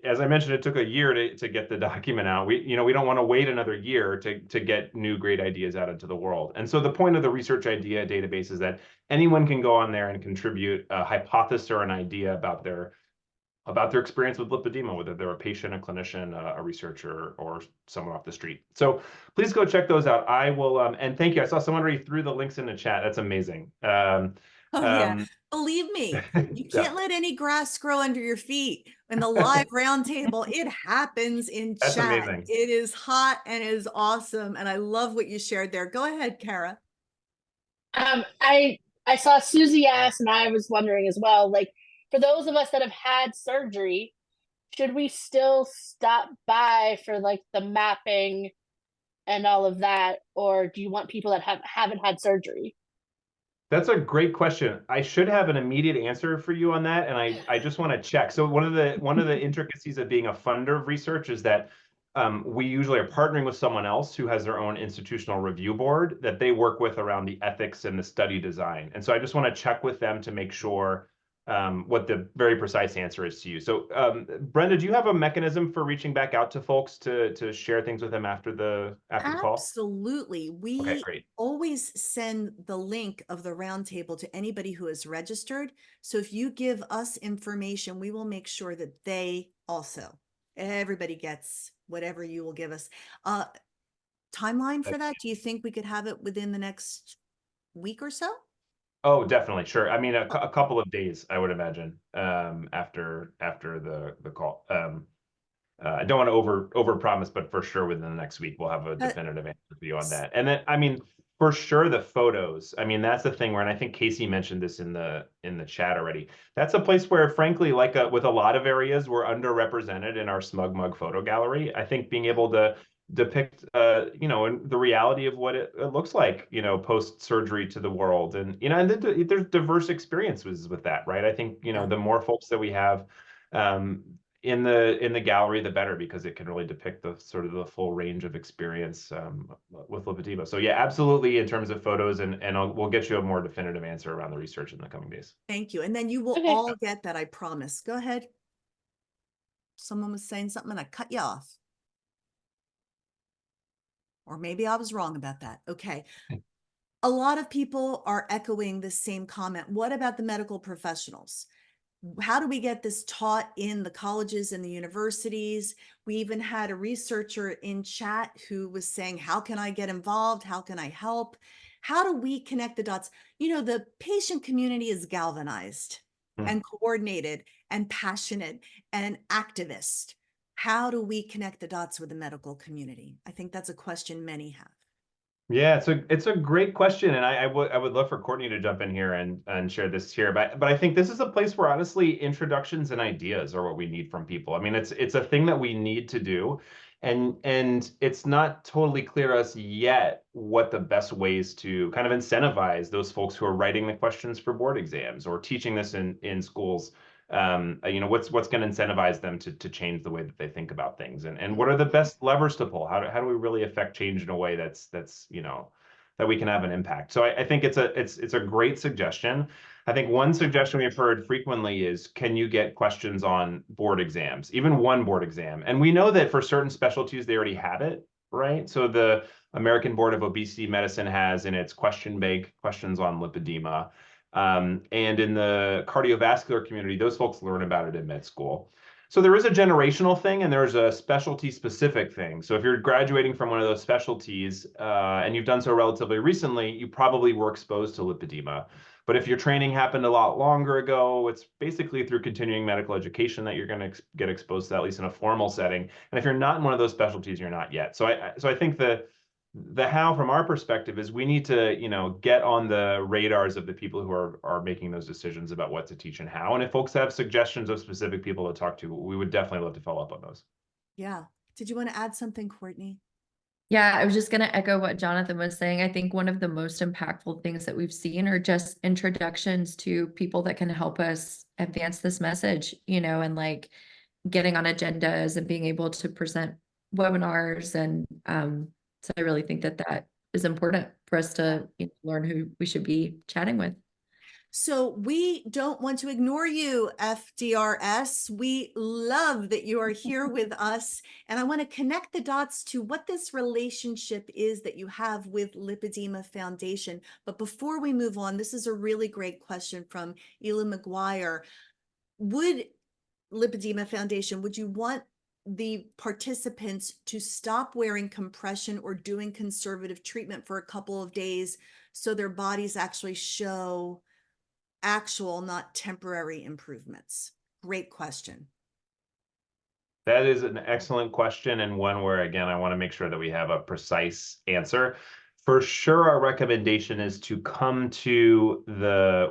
as I mentioned, it took a year to get the document out. We don't want to wait another year to get new great ideas out into the world. And so the point of the research idea database is that anyone can go on there and contribute a hypothesis or an idea about their experience with lipedema, whether they're a patient, a clinician, a researcher, or someone off the street. So please go check those out. I will, and thank you. I saw someone already threw the links in the chat. That's amazing. Yeah. Believe me, you can't let any grass grow under your feet. In the live roundtable, it happens in That's chat. amazing. It is hot and it is awesome. And I love what you shared there. Go ahead, Cara. I saw Susie ask, and I was wondering as well, like, for those of us that have had surgery, should we still stop by for like the mapping and all of that, or do you want people that haven't had surgery? That's a great question. I should have an immediate answer for you on that, and I just want to check. So one of the intricacies of being a funder of research is that we usually are partnering with someone else who has their own institutional review board that they work with around the ethics and the study design. And so I just want to check with them to make sure what the very precise answer is to you. So Brenda, do you have a mechanism for reaching back out to folks to share things with them after the call? Absolutely. We Okay, great. always send the link of the roundtable to anybody who is registered. So if you give us information, we will make sure that they also Everybody gets whatever you will give us. Timeline for that? Do you think we could have it within the next week or so? Oh, definitely, sure. I mean, a couple of days, I would imagine, after the call. I don't want to over promise, but for sure within the next week we'll have a definitive answer for you on that. And then, I mean, for sure the photos. I mean, that's the thing where, and I think Casey mentioned this in the chat already. That's a place where, frankly, like with a lot of areas, we're underrepresented in our Smug Mug photo gallery. I think being able to depict, you know, the reality of what it looks like, you know, post surgery to the world, and you know, and there's diverse experiences with that, right? I think, you know, the more folks that we have in the gallery, the better, because it can really depict the sort of the full range of experience with lipedema. So yeah, absolutely, in terms of photos, and we'll get you a more definitive answer around the research in the coming days. Thank you. And then you will all get that, I promise. Go ahead. Someone was saying something and I cut you off. Or maybe I was wrong about that. Okay. A lot of people are echoing the same comment. What about the medical professionals? How do we get this taught in the colleges and the universities? We even had a researcher in chat who was saying, how can I get involved? How can I help? How do we connect the dots? You know, the patient community is galvanized and coordinated and passionate and activist. How do we connect the dots with the medical community? I think that's a question many have. Yeah, it's a great question, and I would love for Courtney to jump in here and share this here. But I think this is a place where, honestly, introductions and ideas are what we need from people. I mean, it's a thing that we need to do, and it's not totally clear to us yet what the best ways to kind of incentivize those folks who are writing the questions for board exams or teaching this in schools. You know, what's going to incentivize them to change the way that they think about things, and what are the best levers to pull? How do we really affect change in a way that's you know, that we can have an impact? So I think it's a great suggestion. I think one suggestion we've heard frequently is, can you get questions on board exams, even one board exam? And we know that for certain specialties they already have it, right? So the American Board of Obesity Medicine has in its question bank questions on lipedema. And in the cardiovascular community, those folks learn about it in med school. So there is a generational thing, and there's a specialty specific thing. So if you're graduating from one of those specialties and you've done so relatively recently, you probably were exposed to lipedema. But if your training happened a lot longer ago, it's basically through continuing medical education that you're going to get exposed to that, at least in a formal setting. And if you're not in one of those specialties, you're not yet. So I think the how from our perspective is we need to, you know, get on the radars of the people who are making those decisions about what to teach and how. And if folks have suggestions of specific people to talk to, we would definitely love to follow up on those. Yeah. Did you want to add something, Courtney? Yeah, I was just going to echo what Jonathan was saying. I think one of the most impactful things that we've seen are just introductions to people that can help us advance this message, you know, and like getting on agendas and being able to present webinars. And so I really think that that is important for us to, you know, learn who we should be chatting with. So we don't want to ignore you, FDRS. We love that you are here with us. And I want to connect the dots to what this relationship is that you have with Lipedema Foundation. But before we move on, this is a really great question from Ela McGuire. Would Lipedema Foundation, would you want the participants to stop wearing compression or doing conservative treatment for a couple of days so their bodies actually show actual, not temporary improvements? Great question. That is an excellent question, and one where, again, I want to make sure that we have a precise answer. For sure, our recommendation is to come to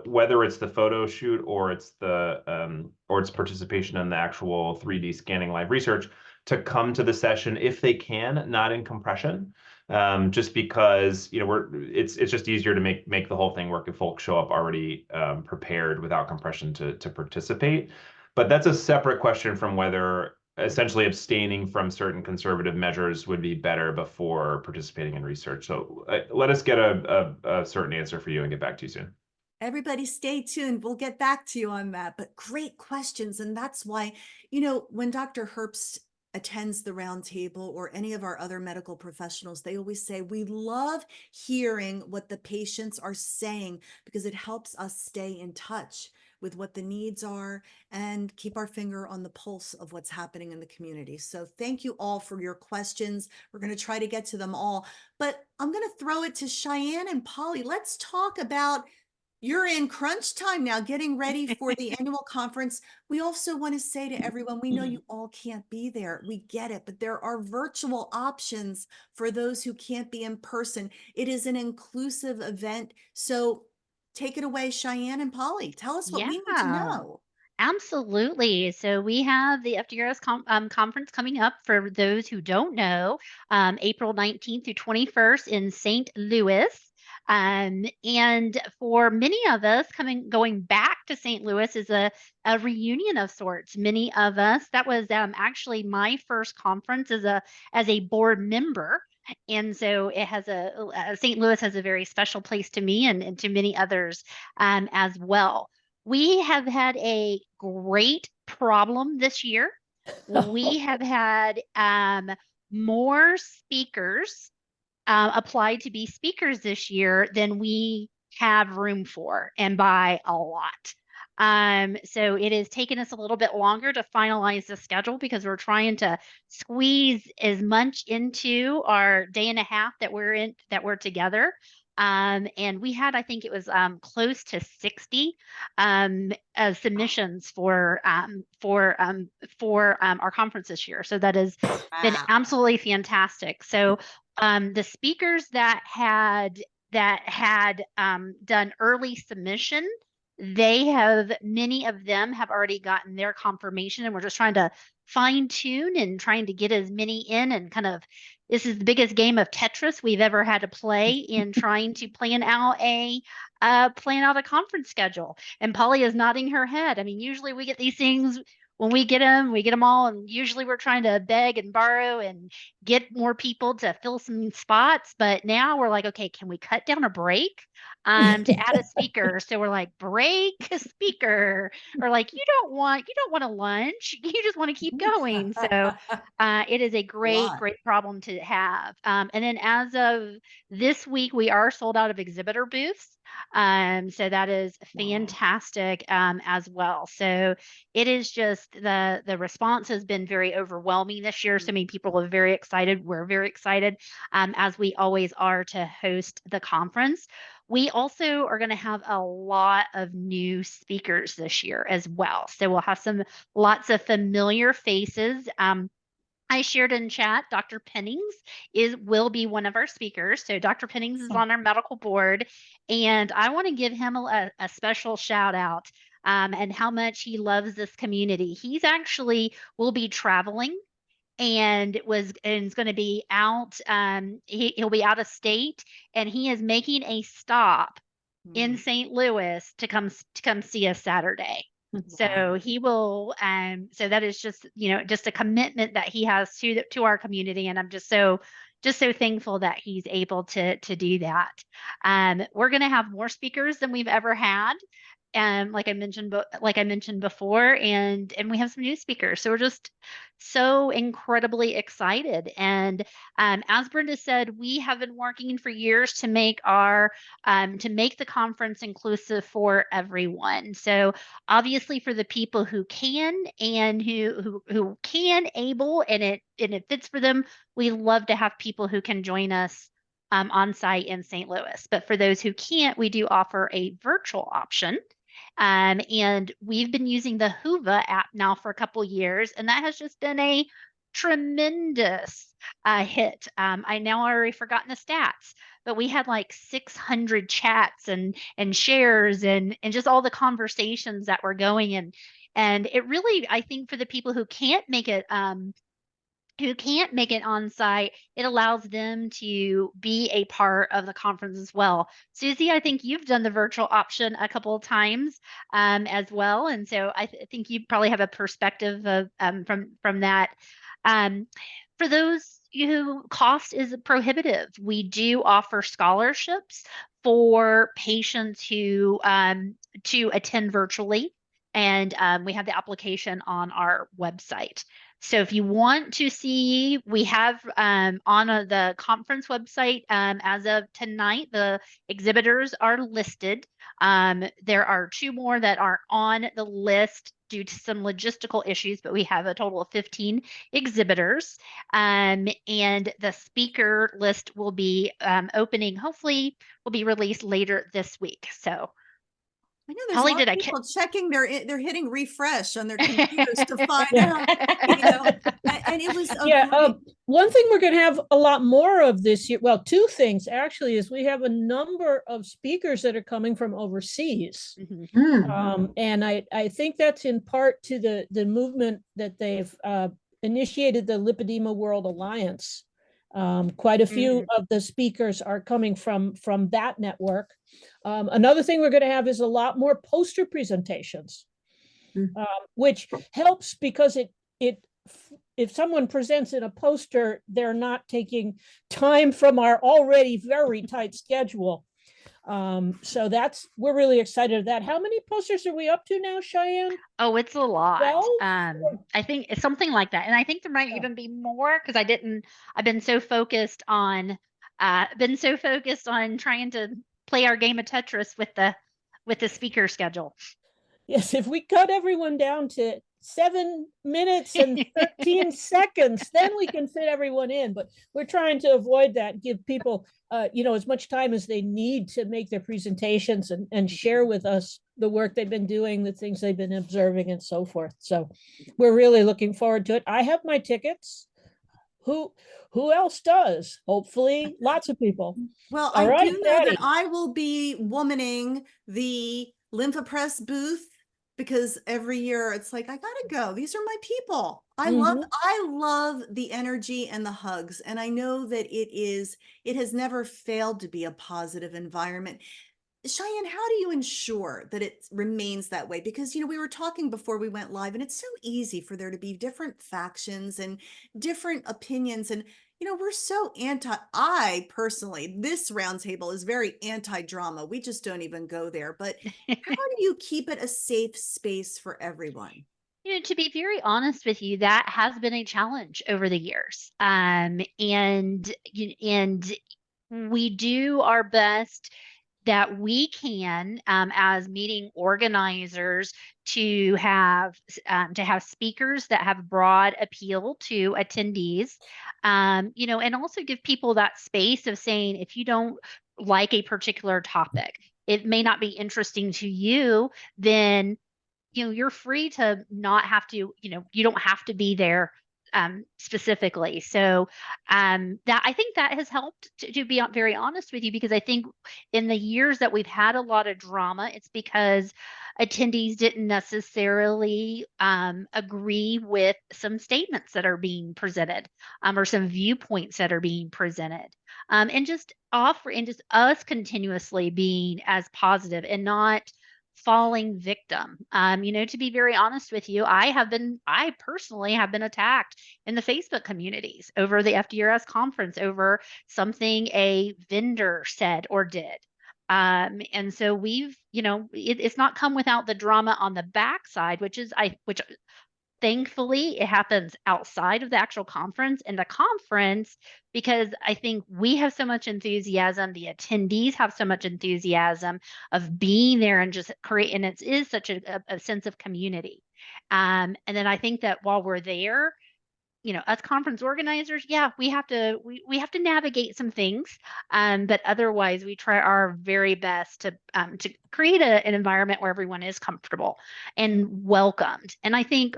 whether it's the photo shoot or it's it's participation in the actual 3D scanning live research, to come to the session if they can, not in compression. Just because, you know, it's just easier to make the whole thing work if folks show up already prepared without compression to participate. But that's a separate question from whether essentially abstaining from certain conservative measures would be better before participating in research. So let us get a certain answer for you and get back to you soon. Everybody stay tuned. We'll get back to you on that. But great questions. And that's why, you know, when Dr. Herbst attends the roundtable or any of our other medical professionals, they always say, we love hearing what the patients are saying because it helps us stay in touch with what the needs are and keep our finger on the pulse of what's happening in the community. So thank you all for your questions. We're going to try to get to them all, but I'm going to throw it to Cheyenne and Polly. Let's talk about, you're in crunch time now, getting ready for the annual conference. We also want to say to everyone, we know you all can't be there. We get it, but there are virtual options for those who can't be in person. It is an inclusive event. So take it away, Cheyenne and Polly. Tell us what we need to Yeah. know. Absolutely. So we have the FDRS conference coming up for those who don't know, April 19th through 21st in St. Louis. And for many of us, going back to St. Louis is a reunion of sorts. Many of us, that was actually my first conference as a board member. And so it has St. Louis has a very special place to me and to many others as well. We have had a great problem this year. We have had more speakers applied to be speakers this year than we have room for, and by a lot. So it has taken us a little bit longer to finalize the schedule because we're trying to squeeze as much into our day and a half that we're together. And we had, I think it was close to 60 submissions for our conference this year. So that has been absolutely fantastic. So the speakers that had done early submission, many of them have already gotten their confirmation, and we're just trying to fine tune and trying to get as many in, and this is the biggest game of Tetris we've ever had to play in trying to plan out a conference schedule. And Polly is nodding her head. I mean, usually we get these things when we get them all, and usually we're trying to beg and borrow and get more people to fill some spots. But now we're like, okay, can we cut down a break to add a speaker? So we're like, break a speaker, or like, you don't want a lunch, you just want to keep going. So it is a great problem to have. And then as of this week, we are sold out of exhibitor booths. So that is fantastic as well. So it is just the response has been very overwhelming this year. So many people are very excited. We're very excited, as we always are, to host the conference. We also are going to have a lot of new speakers this year as well. So we'll have lots of familiar faces. I shared in chat, Dr. Pennings will be one of our speakers. So Dr. Pennings is on our medical board, and I want to give him a special shout out and how much he loves this community. He's actually will be traveling and is going to be out. He'll be out of state, and he is making a stop in St. Louis to come see us Saturday. So he will, so that is just a commitment that he has to our community. And I'm just so thankful that he's able to do that. We're going to have more speakers than we've ever had. Like I mentioned before, and we have some new speakers. So we're just so incredibly excited. And as Brenda said, we have been working for years to make the conference inclusive for everyone. So obviously for the people who can and who can able and it fits for them, we love to have people who can join us on site in St. Louis. But for those who can't, we do offer a virtual option. And we've been using the Whova app now for a couple years, and that has just been a tremendous hit. I now already forgotten the stats, but we had like 600 chats and shares and just all the conversations that were going in. And it really, I think, for the people who can't make it on site, it allows them to be a part of the conference as well. Susie, I think you've done the virtual option a couple of times as well. And so I think you probably have a perspective of from that. For those who cost is prohibitive, we do offer scholarships for patients who to attend virtually. And we have the application on our website. So if you want to see, we have on the conference website as of tonight, the exhibitors are listed. There are 2 more that are on the list due to some logistical issues, but we have a total of 15 exhibitors. And the speaker list will be opening, hopefully will be released later this week. So I know there's Holly, a lot did of I people checking they're hitting refresh on their computers to find out, you know, and it was a Yeah, great. one thing we're going to have a lot more of this year, well, 2 things actually, is we have a number of speakers that are coming from overseas. And I think that's in part to the movement that they've initiated, the Lipedema World Alliance. Quite a few of the speakers are coming from that network. Another thing we're going to have is a lot more poster presentations, which helps because if someone presents in a poster, they're not taking time from our already very tight schedule. So we're really excited about that. How many posters are we up to now, Cheyenne? Oh, it's a lot. 12? I think it's something like that. And I think there might even be more because I've been so focused on trying to play our game of Tetris with the speaker schedule. Yes, if we cut everyone down to 7 minutes and 13 seconds, then we can fit everyone in. But we're trying to avoid that, give people, as much time as they need to make their presentations and share with us the work they've been doing, the things they've been observing, and so forth. So we're really looking forward to it. I have my tickets. Who else does? Hopefully, lots of people. Well, All I right, do know Pattie. that I will be womaning the Lympha Press booth because every year it's like, I gotta go. These are my people. I love the energy and the hugs. And I know that it has never failed to be a positive environment. Cheyenne, how do you ensure that it remains that way? Because, we were talking before we went live, and it's so easy for there to be different factions and different opinions. And, we're so I personally, this roundtable is very anti-drama. We just don't even go there. But how do you keep it a safe space for everyone? To be very honest with you, that has been a challenge over the years. And we do our best that we can, as meeting organizers, to have speakers that have broad appeal to attendees, and also give people that space of saying, if you don't like a particular topic, it may not be interesting to you, then you're free to not have to, you don't have to be there specifically. So that I think that has helped to be very honest with you, because I think in the years that we've had a lot of drama, it's because attendees didn't necessarily agree with some statements that are being presented, or some viewpoints that are being presented, and just us continuously being as positive and not falling victim. To be very honest with you, I personally have been attacked in the Facebook communities over the FDRS conference over something a vendor said or did. And so it's not come without the drama on the backside, which thankfully it happens outside of the actual conference. And the conference, because I think we have so much enthusiasm, the attendees have so much enthusiasm of being there and just creating, it is such a sense of community. And then I think that while we're there, us conference organizers, we have to navigate some things, but otherwise we try our very best to create an environment where everyone is comfortable and welcomed. And I think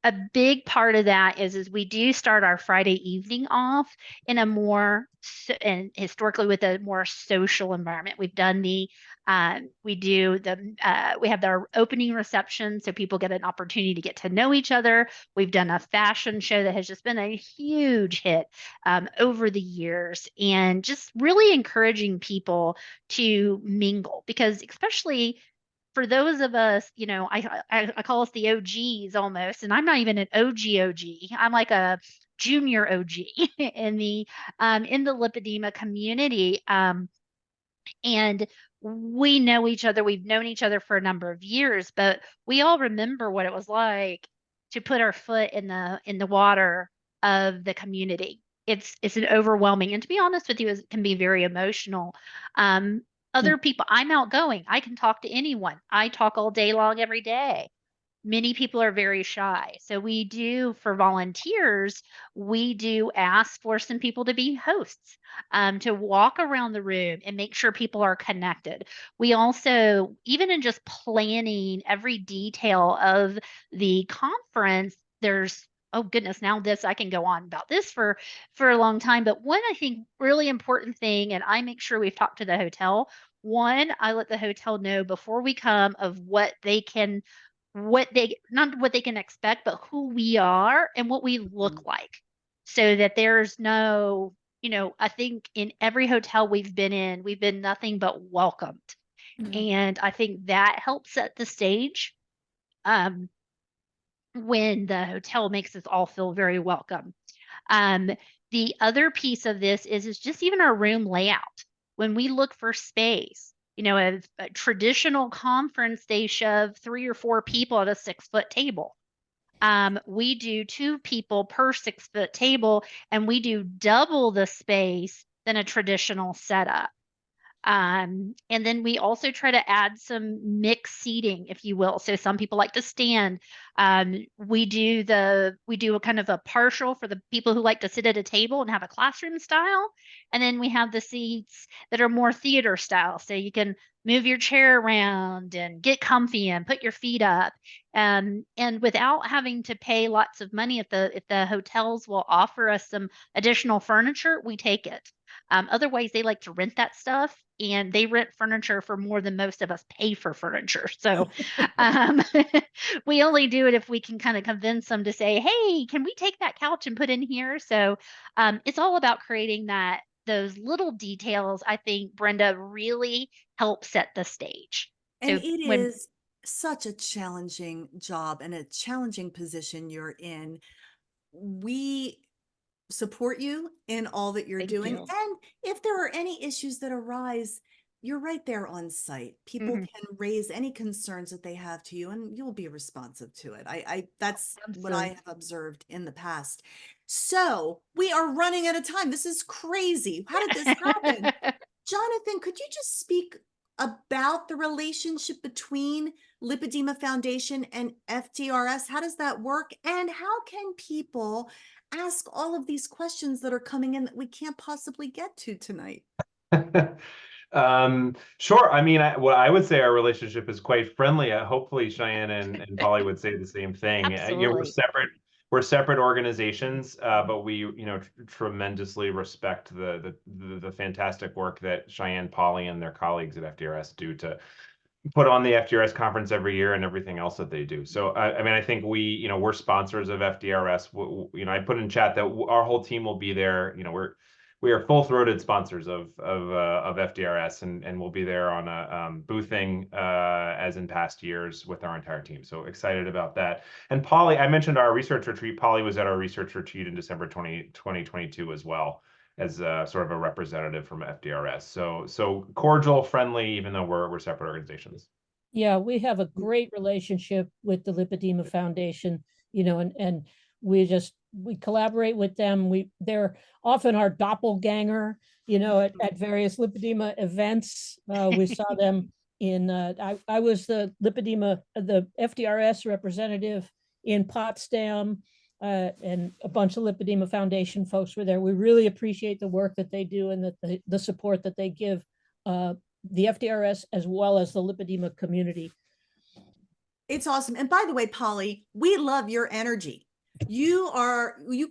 a big part of that is we do start our Friday evening off in and historically with a more social environment. We've done we have our opening reception, so people get an opportunity to get to know each other. We've done a fashion show that has just been a huge hit over the years, and just really encouraging people to mingle, because especially for those of us, I call us the OGs almost, and I'm not even an OG. I'm like a junior OG in the lipedema community. And we know each other. We've known each other for a number of years, but we all remember what it was like to put our foot in the water of the community. It's an overwhelming, and to be honest with you, it can be very emotional. Other people, I'm outgoing. I can talk to anyone. I talk all day long, every day. Many people are very shy. So we do, for volunteers, we do ask for some people to be hosts, to walk around the room and make sure people are connected. We also, even in just planning every detail of the conference, there's, oh goodness, now this, I can go on about this for a long time. But one, I think, really important thing, and I make sure we've talked to the hotel. One, I let the hotel know before we come of what they can not what they can expect, but who we are and what we look like, so that there's no, I think in every hotel we've been in, we've been nothing but welcomed. And I think that helps set the stage, when the hotel makes us all feel very welcome. The other piece of this is just even our room layout. When we look for space, a traditional conference, they shove 3 or 4 people at a 6-foot table. We do 2 people per 6-foot table, and we do double the space than a traditional setup. And then we also try to add some mixed seating, if you will. So some people like to stand. We do a kind of a partial for the people who like to sit at a table and have a classroom style. And then we have the seats that are more theater style. So you can move your chair around and get comfy and put your feet up. And without having to pay lots of money, if the hotels will offer us some additional furniture, we take it. Otherwise, they like to rent that stuff, and they rent furniture for more than most of us pay for furniture. So we only do it if we can kind of convince them to say, hey, can we take that couch and put in here? So it's all about creating those little details. I think, Brenda, really help set the stage. And So it is such a challenging job and a challenging position you're in. We support you in all that you're doing. you. And if there are any issues that arise, you're right there on site. People can raise any concerns that they have to you, and you'll be responsive to it. That's what I have observed in the past. So we are running out of time. This is crazy. How did this happen? Jonathan, could you just speak about the relationship between Lipedema Foundation and FDRS? How does that work? And how can people ask all of these questions that are coming in that we can't possibly get to tonight? Sure. I mean, what I would say, our relationship is quite friendly. Hopefully Cheyenne and Polly would say the same thing. We're separate organizations, but we, tremendously respect the fantastic work that Cheyenne, Polly, and their colleagues at FDRS do to put on the FDRS conference every year and everything else that they do. So, I mean, I think we're sponsors of FDRS. I put in chat that our whole team will be there. We are full-throated sponsors of FDRS, and we'll be there on a boothing as in past years with our entire team. So excited about that. And Polly, I mentioned our research retreat. Polly was at our research retreat in December 2022 as well, as sort of a representative from FDRS. So cordial, friendly, even though we're separate organizations. Yeah, we have a great relationship with the Lipedema Foundation, and we collaborate with them. They're often our doppelganger, at various lipedema events. We saw them in, I was the FDRS representative in Potsdam, and a bunch of Lipedema Foundation folks were there. We really appreciate the work that they do and the support that they give the FDRS as well as the lipedema community. It's awesome. And by the way, Polly, we love your energy. You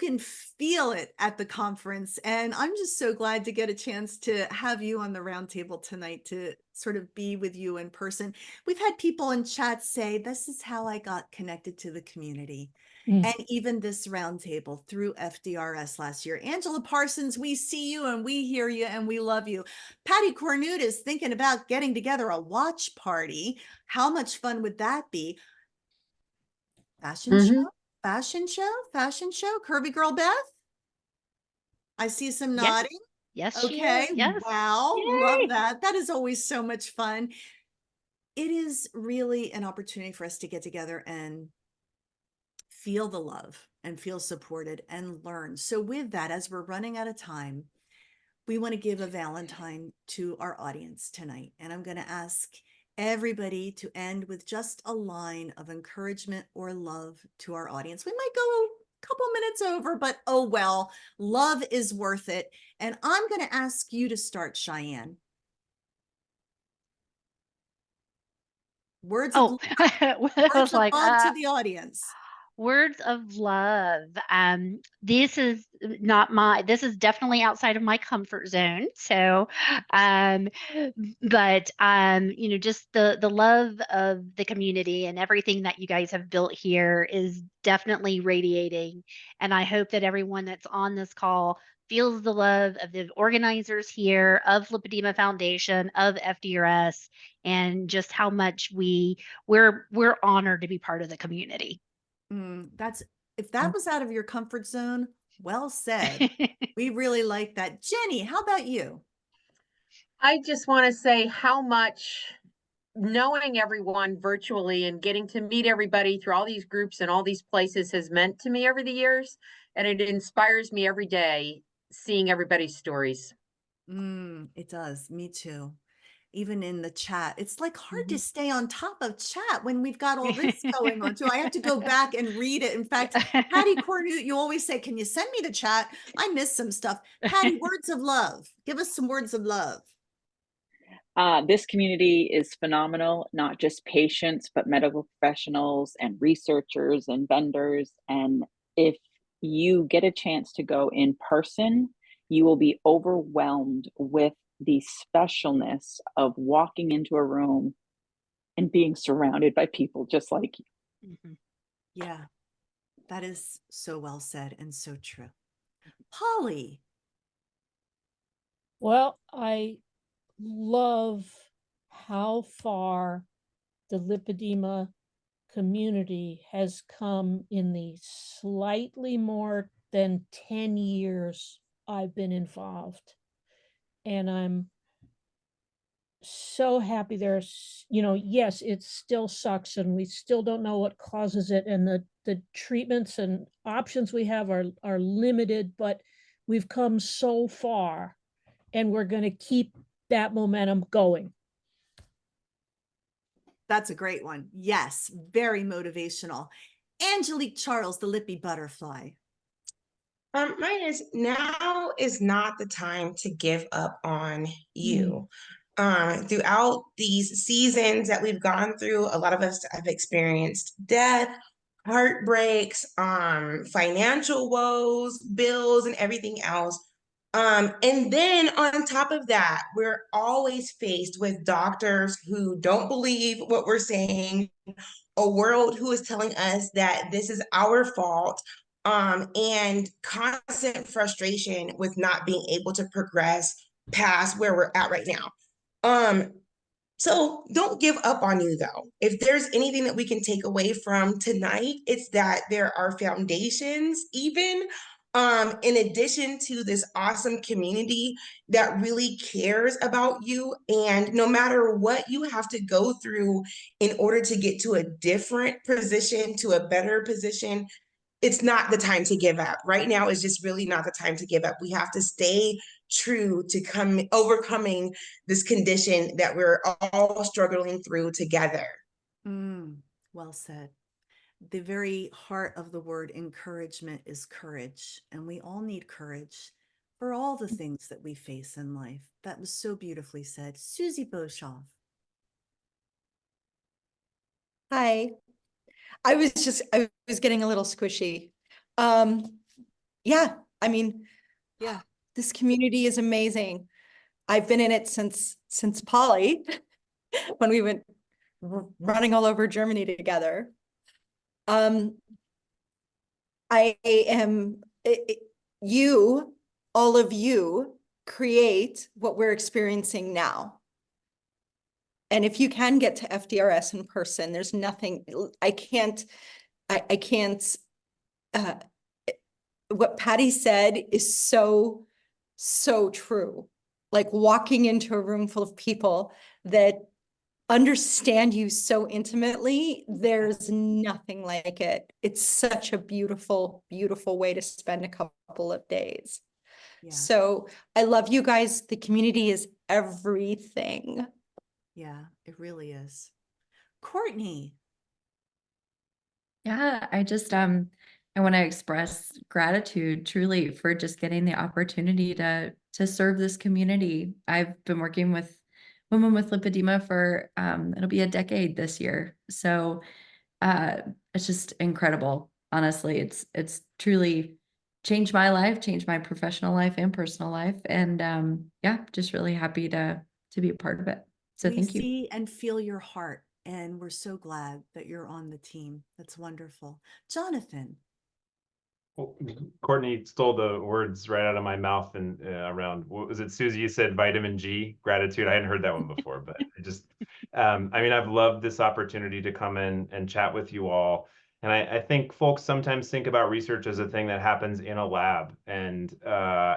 can feel it at the conference, and I'm just so glad to get a chance to have you on the roundtable tonight to sort of be with you in person. We've had people in chat say, this is how I got connected to the community. And even this roundtable through FDRS last year. Angela Parsons, we see you and we hear you and we love you. Pattie Cornute is thinking about getting together a watch party. How much fun would that be? Fashion show, Curvy Girl Beth. I see some nodding. Yes. Okay. Yes. Wow. Yay. Love that. That is always so much fun. It is really an opportunity for us to get together and feel the love and feel supported and learn. So with that, as we're running out of time, we want to give a Valentine to our audience tonight. And I'm going to ask everybody to end with just a line of encouragement or love to our audience. We might go a couple minutes over, but oh well, love is worth it. And I'm going to ask you to start, Cheyenne. Words of, I was words of like, love to the audience. words of love. This is this is definitely outside of my comfort zone. So, but just the love of the community and everything that you guys have built here is definitely radiating. And I hope that everyone that's on this call feels the love of the organizers here, of Lipedema Foundation, of FDRS, and just how much we're honored to be part of the community. If that was out of your comfort zone, well said. We really like that. Jenny, how about you? I just want to say how much knowing everyone virtually and getting to meet everybody through all these groups and all these places has meant to me over the years. And it inspires me every day seeing everybody's stories. It does. Me too. Even in the chat, it's like hard to stay on top of chat when we've got all this going on too. I have to go back and read it. In fact, Pattie Cornute, you always say, can you send me the chat? I missed some stuff. Pattie, words of love. Give us some words of love. This community is phenomenal, not just patients, but medical professionals and researchers and vendors. And if you get a chance to go in person, you will be overwhelmed with the specialness of walking into a room and being surrounded by people just like you. Yeah, that is so well said and so true. Polly. Well, I love how far the lipedema community has come in the slightly more than 10 years I've been involved. And I'm so happy there's, yes, it still sucks and we still don't know what causes it. And the treatments and options we have are limited, but we've come so far and we're going to keep that momentum going. That's a great one. Yes, very motivational. Angelique Charles, the Lippy Butterfly. Mine is, now is not the time to give up on you. Throughout these seasons that we've gone through, a lot of us have experienced death, heartbreaks, financial woes, bills, and everything else. And then on top of that, we're always faced with doctors who don't believe what we're saying, a world who is telling us that this is our fault, and constant frustration with not being able to progress past where we're at right now. So don't give up on you though. If there's anything that we can take away from tonight, it's that there are foundations, even in addition to this awesome community that really cares about you. And no matter what you have to go through in order to get to a different position, to a better position, it's not the time to give up. Right now is just really not the time to give up. We have to stay true to overcoming this condition that we're all struggling through together. Well said. The very heart of the word encouragement is courage, and we all need courage for all the things that we face in life. That was so beautifully said. Siouxie Boshoff. Hi. I was getting a little squishy. Yeah, I mean, yeah, this community is amazing. I've been in it since Polly, when we went running all over Germany together. I am, all of you create what we're experiencing now. And if you can get to FDRS in person, there's nothing, I can't, what Pattie said is so true. Like walking into a room full of people that understand you so intimately. There's nothing like it. It's such a beautiful, beautiful way to spend a couple of days. Yeah. So I love you guys. The community is everything. Yeah, it really is. Courtney. Yeah, I want to express gratitude truly for just getting the opportunity to serve this community. I've been working with women with lipedema for it'll be a decade this year. So it's just incredible. Honestly, it's truly changed my life, changed my professional life and personal life. And yeah, just really happy to be a part of it. So We thank you. see and feel your heart, and we're so glad that you're on the team. That's wonderful. Jonathan. Well, Courtney stole the words right out of my mouth and around, what was it, Susie? You said vitamin G, gratitude. I hadn't heard that one before, but I just, I mean, I've loved this opportunity to come in and chat with you all. And I think folks sometimes think about research as a thing that happens in a lab. And,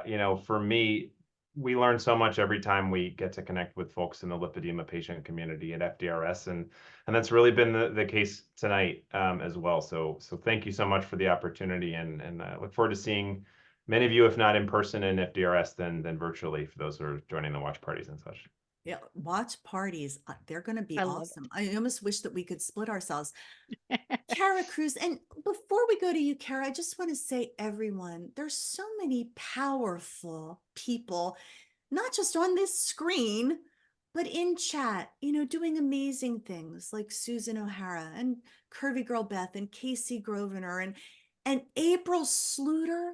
you know, for me, we learn so much every time we get to connect with folks in the lipedema patient community at FDRS. And that's really been the case tonight as well. So thank you so much for the opportunity, and look forward to seeing many of you, if not in person in FDRS, then virtually for those who are joining the watch parties and such. Yeah, watch parties. They're going to be I love awesome. I almost wish that we could split ourselves. Cara Cruz, and before we go to you, Cara, I just want to say, everyone, there's so many powerful people, not just on this screen, but in chat, you know, doing amazing things like Susan O'Hara and Curvy Girl Beth and Casey Grosvenor and April Sluter.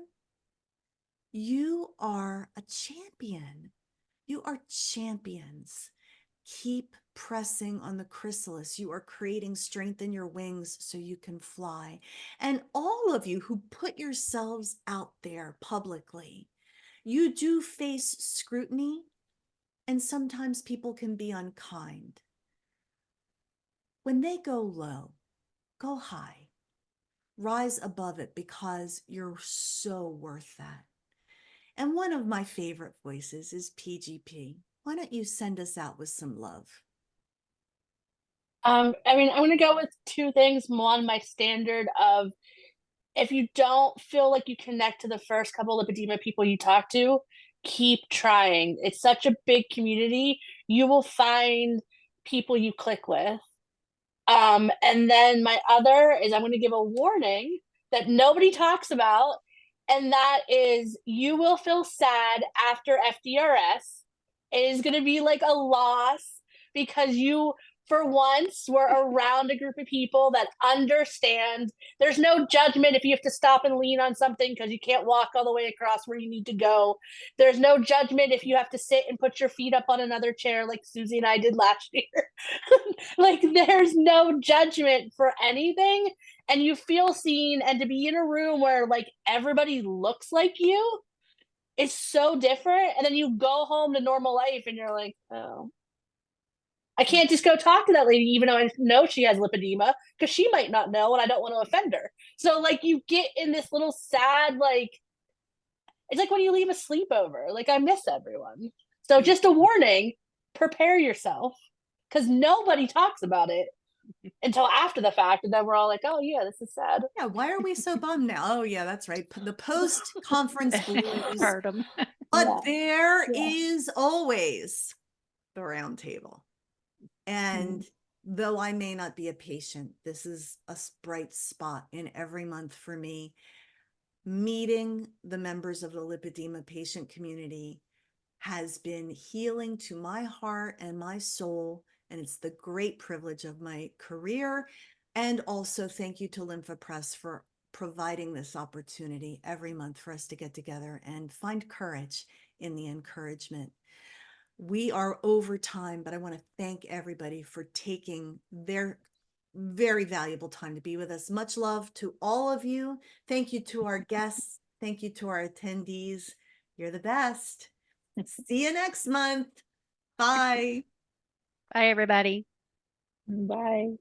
You are a champion. You are champions. Keep pressing on the chrysalis. You are creating strength in your wings so you can fly. And all of you who put yourselves out there publicly, you do face scrutiny, and sometimes people can be unkind. When they go low, go high. Rise above it, because you're so worth that. And one of my favorite voices is PGP. Why don't you send us out with some love? I mean, I'm gonna go with two things. One, my standard of, if you don't feel like you connect to the first couple of lipedema people you talk to, keep trying. It's such a big community. You will find people you click with. And then my other is, I'm going to give a warning that nobody talks about, and that is, you will feel sad after FDRS. It is going to be like a loss, because you, for once, were around a group of people that understand. There's no judgment if you have to stop and lean on something because you can't walk all the way across where you need to go. There's no judgment if you have to sit and put your feet up on another chair like Susie and I did last year. Like, there's no judgment for anything, and you feel seen. And to be in a room where like everybody looks like you is so different. And then you go home to normal life and you're like, oh, I can't just go talk to that lady, even though I know she has lipedema, because she might not know and I don't want to offend her. So like, you get in this little sad, like, it's like when you leave a sleepover, like, I miss everyone. So just a warning, prepare yourself, because nobody talks about it until after the fact. And then we're all like, oh yeah, this is sad. Yeah, why are we so bummed now? Oh yeah, that's right. The post-conference blues. Heard 'em. But Yeah. there is always the round table. And though I may not be a patient, this is a bright spot in every month for me. Meeting the members of the lipedema patient community has been healing to my heart and my soul, and it's the great privilege of my career. And also thank you to Lympha Press for providing this opportunity every month for us to get together and find courage in the encouragement. We are over time, but I want to thank everybody for taking their very valuable time to be with us. Much love to all of you. Thank you to our guests. Thank you to our attendees. You're the best. See you next month. Bye. Bye, everybody. Bye.